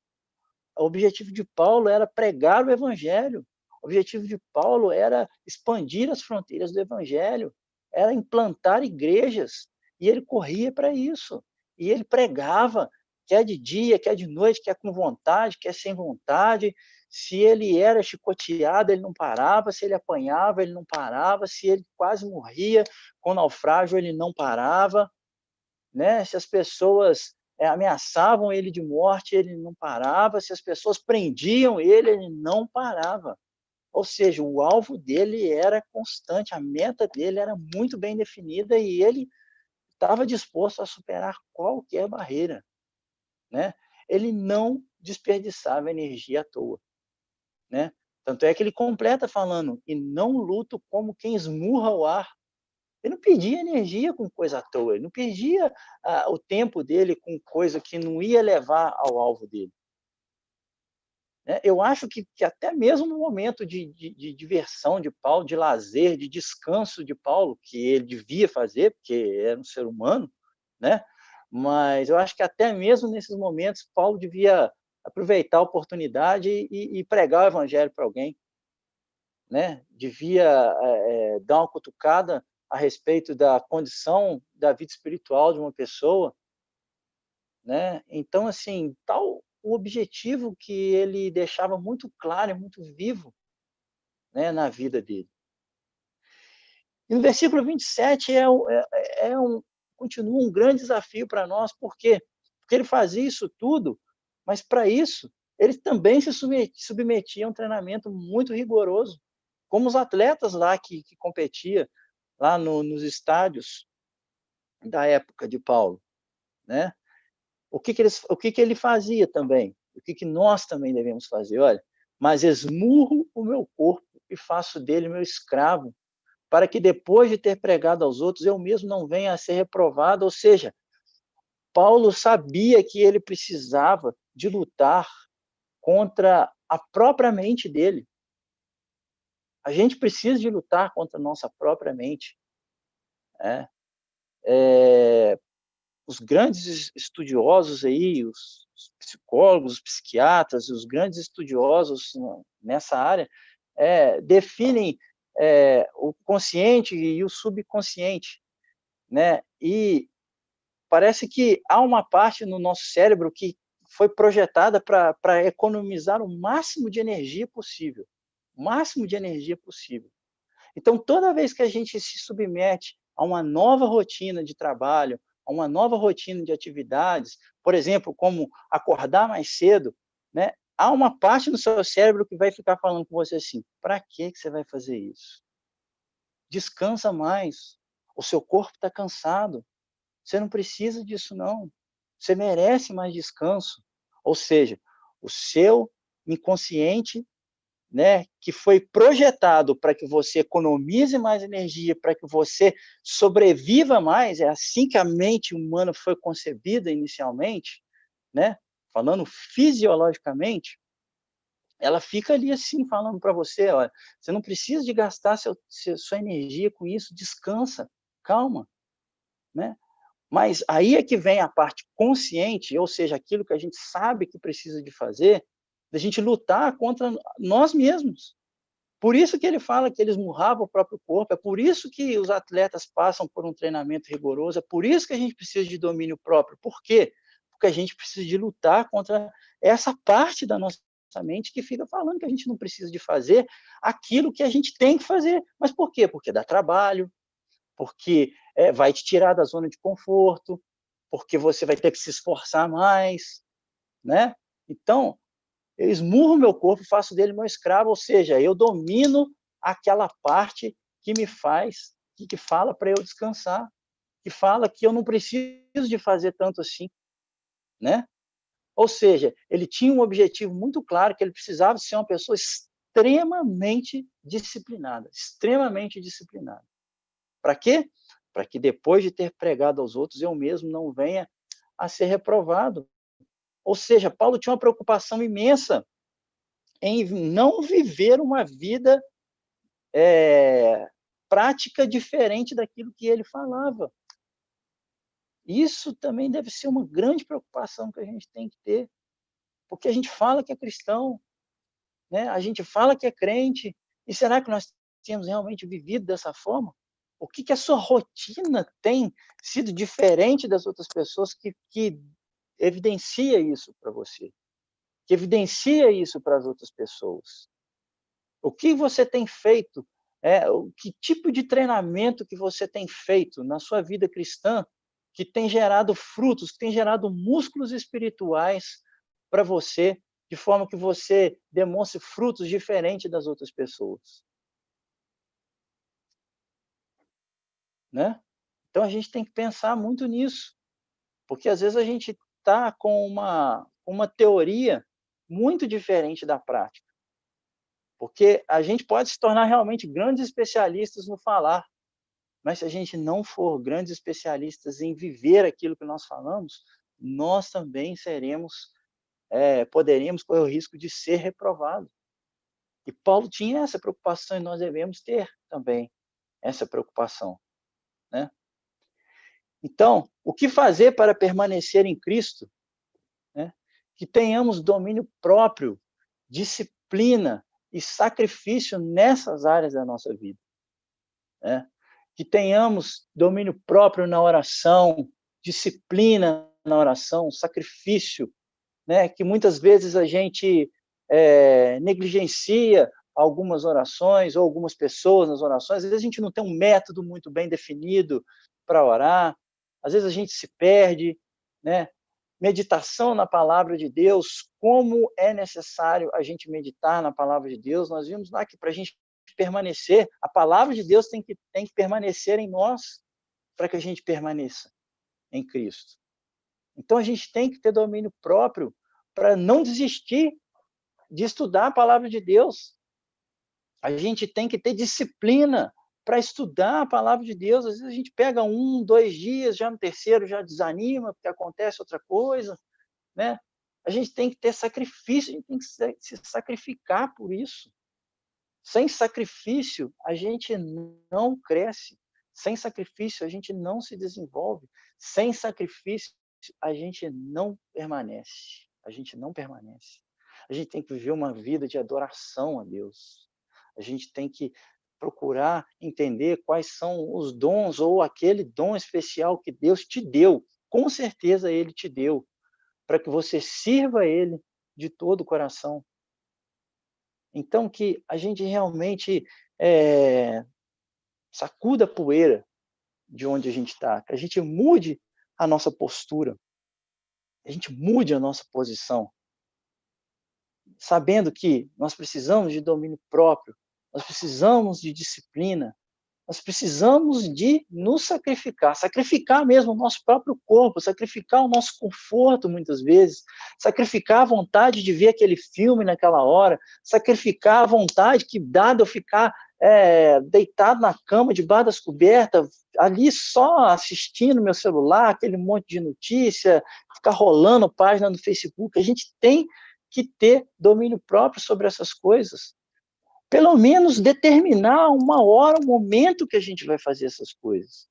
O objetivo de Paulo era pregar o evangelho. O objetivo de Paulo era expandir as fronteiras do evangelho, era implantar igrejas, e ele corria para isso. E ele pregava, quer de dia, quer de noite, quer com vontade, quer sem vontade. Se ele era chicoteado, ele não parava, se ele apanhava, ele não parava, se ele quase morria com naufrágio, ele não parava, né? Se as pessoas ameaçavam ele de morte, ele não parava, se as pessoas prendiam ele não parava. Ou seja, o alvo dele era constante, a meta dele era muito bem definida e ele estava disposto a superar qualquer barreira, né? Ele não desperdiçava energia à toa, né? Tanto é que ele completa falando, e não luto como quem esmurra o ar. Ele não perdia energia com coisa à toa, ele não perdia o tempo dele com coisa que não ia levar ao alvo dele. Eu acho que até mesmo no momento de diversão de Paulo, de lazer, de descanso de Paulo, que ele devia fazer, porque era um ser humano, né? Mas eu acho que até mesmo nesses momentos, Paulo devia aproveitar a oportunidade e pregar o evangelho para alguém, né? Devia dar uma cutucada a respeito da condição da vida espiritual de uma pessoa, né? Então, assim, tal o objetivo que ele deixava muito claro e muito vivo, né, na vida dele. E no versículo 27 continua um grande desafio para nós, por quê? Porque ele fazia isso tudo, mas para isso, ele também se submetia a um treinamento muito rigoroso, como os atletas lá que competiam lá nos estádios da época de Paulo, né? O que ele fazia também? O que nós também devemos fazer? Olha, mas esmurro o meu corpo e faço dele meu escravo, para que depois de ter pregado aos outros, eu mesmo não venha a ser reprovado. Ou seja, Paulo sabia que ele precisava de lutar contra a própria mente dele. A gente precisa de lutar contra a nossa própria mente. Os grandes estudiosos aí, os psicólogos, os psiquiatras, os grandes estudiosos nessa área, definem o consciente e o subconsciente, né? E parece que há uma parte no nosso cérebro que foi projetada para economizar o máximo de energia possível, o máximo de energia possível. Então, toda vez que a gente se submete a uma nova rotina de trabalho, a uma nova rotina de atividades, por exemplo, como acordar mais cedo, né? Há uma parte no seu cérebro que vai ficar falando com você assim, para que você vai fazer isso? Descansa mais, o seu corpo está cansado, você não precisa disso não, você merece mais descanso. Ou seja, o seu inconsciente, né, que foi projetado para que você economize mais energia, para que você sobreviva mais, é assim que a mente humana foi concebida inicialmente, né, falando fisiologicamente, ela fica ali assim, falando para você, olha, você não precisa de gastar sua energia com isso, descansa, calma, né? Mas aí é que vem a parte consciente, ou seja, aquilo que a gente sabe que precisa de fazer, da gente lutar contra nós mesmos. Por isso que ele fala que eles esmurravam o próprio corpo, é por isso que os atletas passam por um treinamento rigoroso, é por isso que a gente precisa de domínio próprio. Por quê? Porque a gente precisa de lutar contra essa parte da nossa mente que fica falando que a gente não precisa de fazer aquilo que a gente tem que fazer. Mas por quê? Porque dá trabalho, porque vai te tirar da zona de conforto, porque você vai ter que se esforçar mais, né? Então, eu esmurro meu corpo e faço dele meu escravo, ou seja, eu domino aquela parte que me faz, que fala para eu descansar. que fala que eu não preciso de fazer tanto assim, né? Ou seja, ele tinha um objetivo muito claro, que ele precisava ser uma pessoa extremamente disciplinada, extremamente disciplinada. Para quê? Para que depois de ter pregado aos outros, eu mesmo não venha a ser reprovado. Ou seja, Paulo tinha uma preocupação imensa em não viver uma vida prática diferente daquilo que ele falava. Isso também deve ser uma grande preocupação que a gente tem que ter, porque a gente fala que é cristão, né? A gente fala que é crente, e será que nós temos realmente vivido dessa forma? O que a sua rotina tem sido diferente das outras pessoas que evidencia isso para você? Que evidencia isso para as outras pessoas? O que você tem feito? Que tipo de treinamento que você tem feito na sua vida cristã que tem gerado frutos, que tem gerado músculos espirituais para você, de forma que você demonstre frutos diferentes das outras pessoas? Né? Então, a gente tem que pensar muito nisso, porque às vezes a gente está com uma teoria muito diferente da prática. Porque a gente pode se tornar realmente grandes especialistas no falar, mas se a gente não for grandes especialistas em viver aquilo que nós falamos, nós também poderíamos correr o risco de ser reprovado. E Paulo tinha essa preocupação, e nós devemos ter também essa preocupação, né? Então, o que fazer para permanecer em Cristo? Né? Que tenhamos domínio próprio, disciplina e sacrifício nessas áreas da nossa vida. Né? Que tenhamos domínio próprio na oração, disciplina na oração, sacrifício, né? Que muitas vezes a gente negligencia algumas orações ou algumas pessoas nas orações. Às vezes a gente não tem um método muito bem definido para orar, às vezes a gente se perde, né? Meditação na palavra de Deus, como é necessário a gente meditar na palavra de Deus. Nós vimos lá que para a gente permanecer, a palavra de Deus tem que permanecer em nós para que a gente permaneça em Cristo. Então a gente tem que ter domínio próprio para não desistir de estudar a palavra de Deus. A gente tem que ter disciplina para estudar a palavra de Deus. Às vezes a gente pega 1, 2 dias, já no terceiro já desanima, porque acontece outra coisa, né? A gente tem que ter sacrifício, a gente tem que se sacrificar por isso. Sem sacrifício, a gente não cresce. Sem sacrifício, a gente não se desenvolve. Sem sacrifício, a gente não permanece. A gente não permanece. A gente tem que viver uma vida de adoração a Deus. A gente tem que procurar entender quais são os dons ou aquele dom especial que Deus te deu. Com certeza Ele te deu, para que você sirva a Ele de todo o coração. Então, que a gente realmente sacuda a poeira de onde a gente está, que a gente mude a nossa postura, a gente mude a nossa posição, sabendo que nós precisamos de domínio próprio, nós precisamos de disciplina, nós precisamos de nos sacrificar, sacrificar mesmo o nosso próprio corpo, sacrificar o nosso conforto muitas vezes, sacrificar a vontade de ver aquele filme naquela hora, sacrificar a vontade que dá de eu ficar deitado na cama, debaixo das cobertas, ali só assistindo meu celular, aquele monte de notícia, ficar rolando página no Facebook. A gente tem que ter domínio próprio sobre essas coisas. Pelo menos determinar uma hora, um momento que a gente vai fazer essas coisas.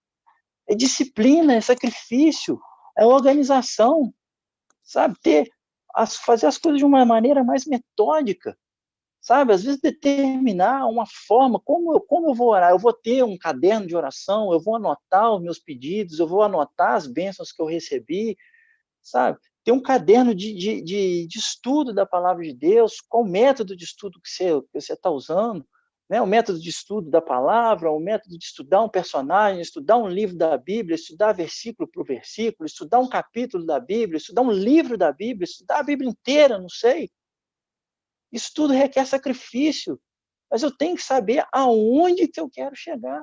É disciplina, é sacrifício, é organização, sabe? Fazer as coisas de uma maneira mais metódica, sabe? Às vezes determinar uma forma, como eu vou orar. Eu vou ter um caderno de oração, eu vou anotar os meus pedidos, eu vou anotar as bênçãos que eu recebi, sabe? Ter um caderno de estudo da palavra de Deus, qual o método de estudo que você está usando, né? O método de estudo da palavra, o método de estudar um personagem, estudar um livro da Bíblia, estudar versículo por versículo, estudar um capítulo da Bíblia, estudar um livro da Bíblia, estudar a Bíblia inteira, não sei. Isso tudo requer sacrifício, mas eu tenho que saber aonde que eu quero chegar.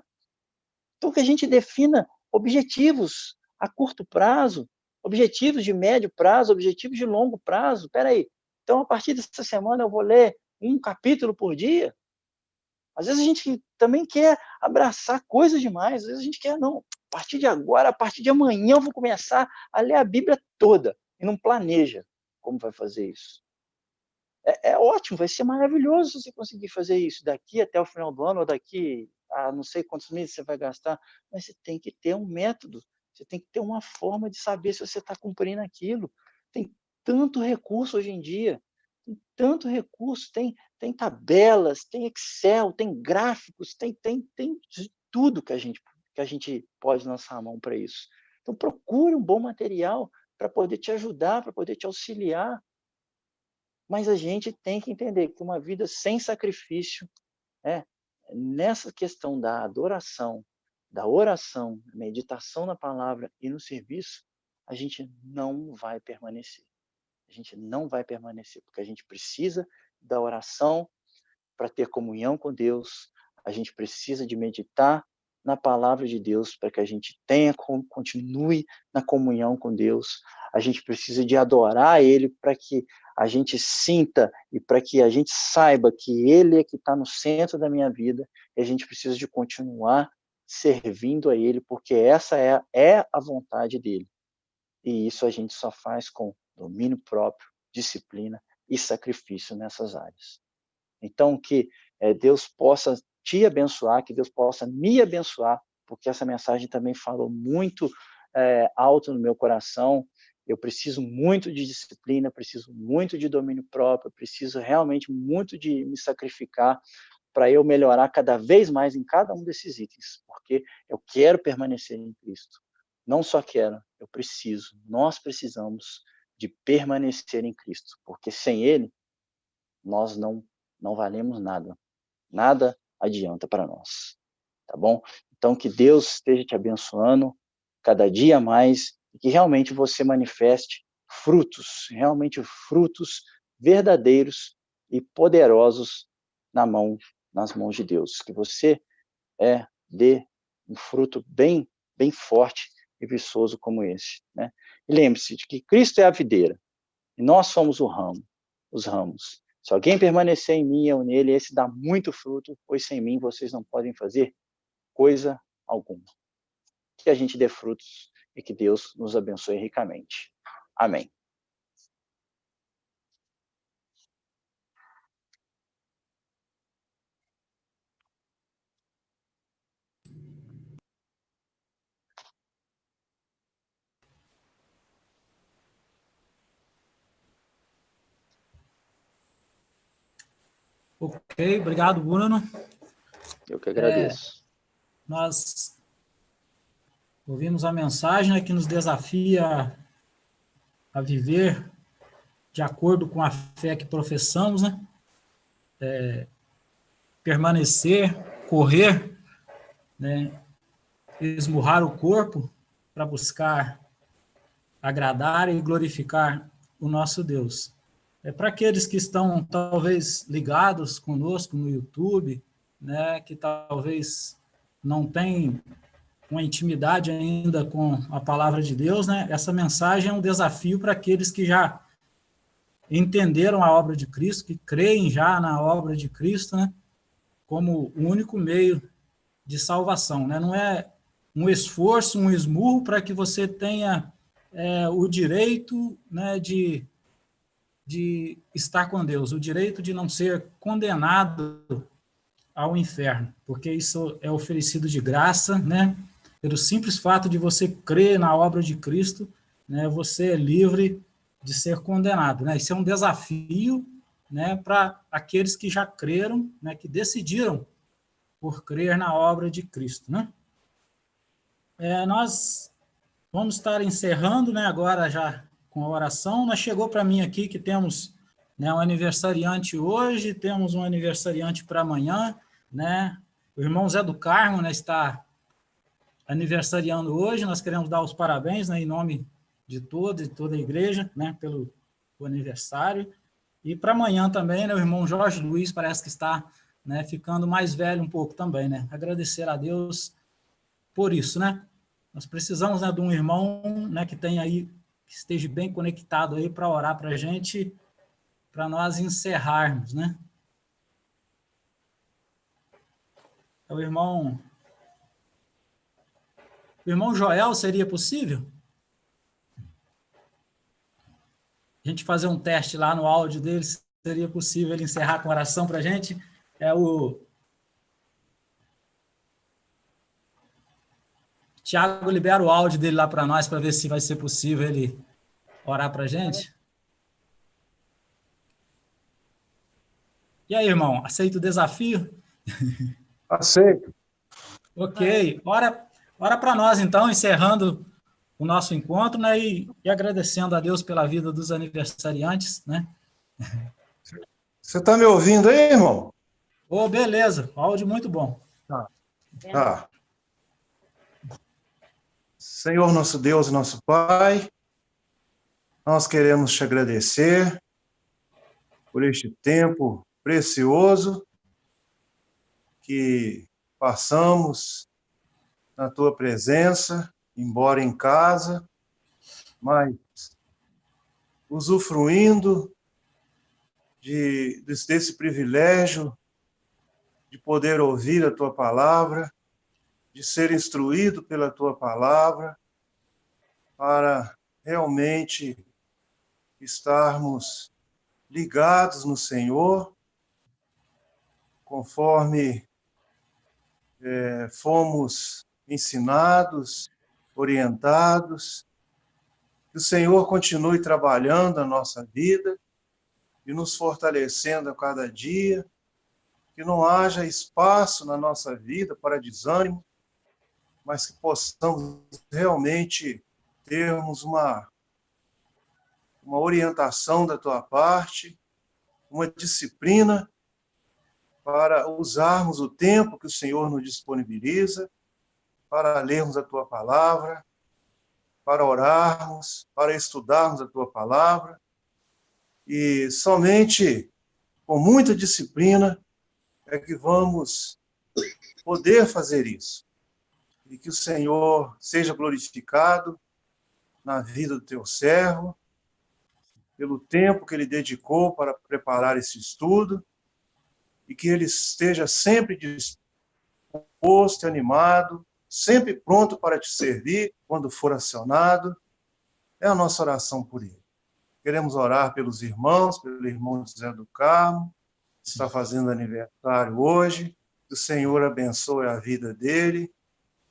Então, que a gente defina objetivos a curto prazo, objetivos de médio prazo, objetivos de longo prazo. Espera aí, então, a partir dessa semana, eu vou ler um capítulo por dia? Às vezes a gente também quer abraçar coisas demais, às vezes a gente quer, não, a partir de agora, a partir de amanhã, eu vou começar a ler a Bíblia toda, e não planeja como vai fazer isso. É ótimo, vai ser maravilhoso se você conseguir fazer isso daqui até o final do ano, ou daqui a não sei quantos meses você vai gastar, mas você tem que ter um método, você tem que ter uma forma de saber se você está cumprindo aquilo. Tem tanto recurso hoje em dia, tem tanto recurso, tem tabelas, tem Excel, tem gráficos, tem tudo que a gente pode lançar a mão para isso. Então, procure um bom material para poder te ajudar, para poder te auxiliar. Mas a gente tem que entender que uma vida sem sacrifício, nessa questão da adoração, da oração, meditação na palavra e no serviço, a gente não vai permanecer. A gente não vai permanecer, porque a gente precisa da oração para ter comunhão com Deus, a gente precisa de meditar na palavra de Deus para que a gente continue na comunhão com Deus, a gente precisa de adorar Ele para que a gente sinta e para que a gente saiba que Ele é que está no centro da minha vida, e a gente precisa de continuar servindo a Ele, porque essa é a vontade dEle. E isso a gente só faz com domínio próprio, disciplina e sacrifício nessas áreas. Então, que Deus possa te abençoar, que Deus possa me abençoar, porque essa mensagem também falou muito alto no meu coração. Eu preciso muito de disciplina, preciso muito de domínio próprio, preciso realmente muito de me sacrificar para eu melhorar cada vez mais em cada um desses itens, porque eu quero permanecer em Cristo. Não só quero, eu preciso, nós precisamos de permanecer em Cristo, porque sem Ele, nós não valemos nada. Nada adianta para nós, tá bom? Então, que Deus esteja te abençoando cada dia mais e que realmente você manifeste frutos, realmente frutos verdadeiros e poderosos nas mãos de Deus. Que você dê um fruto bem forte e viçoso como esse, né? E lembre-se de que Cristo é a videira e nós somos os ramos. Se alguém permanecer em mim, eu nele, esse dá muito fruto, pois sem mim vocês não podem fazer coisa alguma. Que a gente dê frutos e que Deus nos abençoe ricamente. Amém. Ok, obrigado, Bruno. Eu que agradeço. Nós ouvimos a mensagem, né, que nos desafia a viver de acordo com a fé que professamos, né? Permanecer, correr, né? Esmurrar o corpo para buscar agradar e glorificar o nosso Deus. Para aqueles que estão talvez ligados conosco no YouTube, né, que talvez não têm uma intimidade ainda com a palavra de Deus, né, essa mensagem é um desafio para aqueles que já entenderam a obra de Cristo, que creem já na obra de Cristo, né, como o único meio de salvação, né? Não é um esforço, um esmurro para que você tenha o direito, né, de estar com Deus, o direito de não ser condenado ao inferno, porque isso é oferecido de graça, né? Pelo simples fato de você crer na obra de Cristo, né, você é livre de ser condenado, né? Isso é um desafio, né, para aqueles que já creram, né, que decidiram por crer na obra de Cristo, né? Nós vamos estar encerrando, né, agora já com a oração. Mas chegou para mim aqui que temos, né, um aniversariante hoje, temos um aniversariante para amanhã, né? O irmão Zé do Carmo, né, está aniversariando hoje. Nós queremos dar os parabéns, né, em nome de toda a igreja, né, pelo aniversário. E para amanhã também, né, o irmão Jorge Luiz parece que está, né, ficando mais velho um pouco também, né? Agradecer a Deus por isso, né? Nós precisamos, né, de um irmão, né, que tenha aí, que esteja bem conectado aí para orar para a gente, para nós encerrarmos, né? O irmão Joel, seria possível? A gente fazer um teste lá no áudio dele, seria possível ele encerrar com oração para a gente? Tiago, libera o áudio dele lá para nós, para ver se vai ser possível ele orar para a gente. E aí, irmão, aceita o desafio? Aceito. Ok. Ora para nós, então, encerrando o nosso encontro, né, e agradecendo a Deus pela vida dos aniversariantes, né? Você está me ouvindo aí, irmão? Oh, beleza. Áudio muito bom. Tá. Senhor nosso Deus e nosso Pai, nós queremos te agradecer por este tempo precioso que passamos na tua presença, embora em casa, mas usufruindo desse privilégio de poder ouvir a tua palavra, de ser instruído pela tua palavra, para realmente estarmos ligados no Senhor, conforme fomos ensinados, orientados. Que o Senhor continue trabalhando a nossa vida e nos fortalecendo a cada dia, que não haja espaço na nossa vida para desânimo, mas que possamos realmente termos uma orientação da tua parte, uma disciplina para usarmos o tempo que o Senhor nos disponibiliza, para lermos a tua palavra, para orarmos, para estudarmos a tua palavra, e somente com muita disciplina é que vamos poder fazer isso. E que o Senhor seja glorificado na vida do teu servo, pelo tempo que ele dedicou para preparar esse estudo, e que ele esteja sempre disposto e animado, sempre pronto para te servir quando for acionado. É a nossa oração por ele. Queremos orar pelos irmãos, pelo irmão José do Carmo, que está fazendo aniversário hoje, que o Senhor abençoe a vida dele,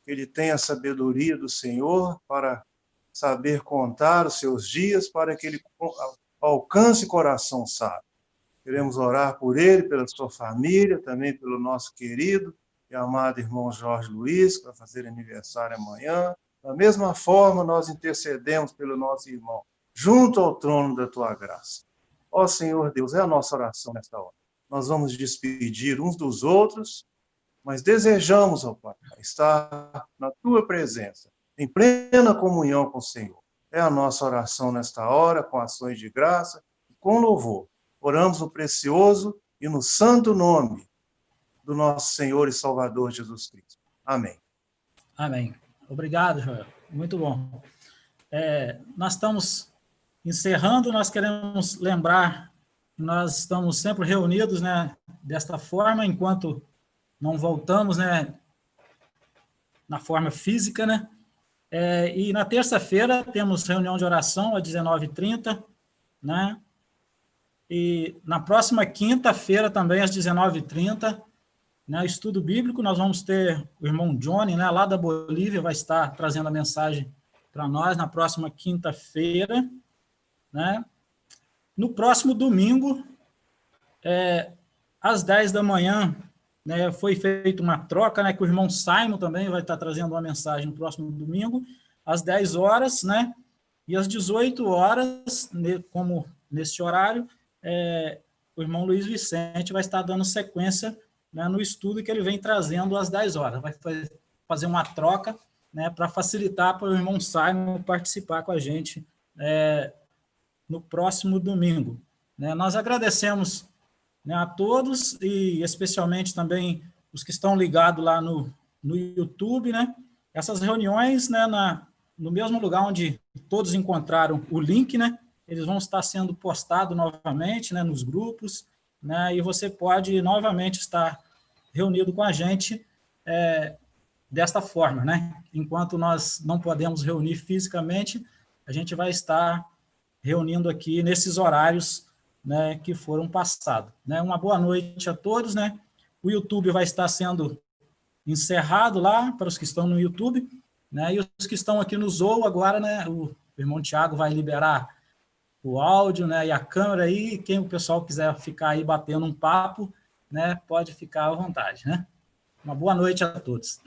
que ele tenha a sabedoria do Senhor para saber contar os seus dias, para que ele alcance coração sábio. Queremos orar por ele, pela sua família, também pelo nosso querido e amado irmão Jorge Luiz, que vai fazer aniversário amanhã. Da mesma forma, nós intercedemos pelo nosso irmão, junto ao trono da tua graça. Ó Senhor Deus, é a nossa oração nesta hora. Nós vamos despedir uns dos outros, mas desejamos, ó Pai, estar na tua presença, em plena comunhão com o Senhor. É a nossa oração nesta hora, com ações de graça e com louvor. Oramos no precioso e no santo nome do nosso Senhor e Salvador Jesus Cristo. Amém. Amém. Obrigado, Joel. Muito bom. Nós estamos encerrando, nós queremos lembrar que nós estamos sempre reunidos, né, desta forma, enquanto não voltamos, né, na forma física, né? E na terça-feira temos reunião de oração às 19h30, né? E na próxima quinta-feira também às 19h30, né, estudo bíblico, nós vamos ter o irmão Johnny, né, lá da Bolívia, vai estar trazendo a mensagem para nós na próxima quinta-feira, né? No próximo domingo, às 10 da manhã, né, foi feita uma troca, né, que o irmão Simon também vai estar trazendo uma mensagem no próximo domingo, às 10 horas, né, e às 18 horas, como nesse horário, o irmão Luiz Vicente vai estar dando sequência, né, no estudo que ele vem trazendo às 10 horas. Vai fazer uma troca, né, para facilitar para o irmão Simon participar com a gente no próximo domingo. Né? Nós agradecemos, né, a todos e especialmente também os que estão ligados lá no YouTube, né? Essas reuniões, né, no mesmo lugar onde todos encontraram o link, né, eles vão estar sendo postados novamente, né, nos grupos, né, e você pode novamente estar reunido com a gente desta forma, né? Enquanto nós não podemos reunir fisicamente, a gente vai estar reunindo aqui nesses horários, né, que foram passados, né? Uma boa noite a todos, né? O YouTube vai estar sendo encerrado lá para os que estão no YouTube, né? E os que estão aqui no Zoom agora, né? O irmão Tiago vai liberar o áudio, né? E a câmera aí, quem o pessoal quiser ficar aí batendo um papo, né? Pode ficar à vontade, né? Uma boa noite a todos.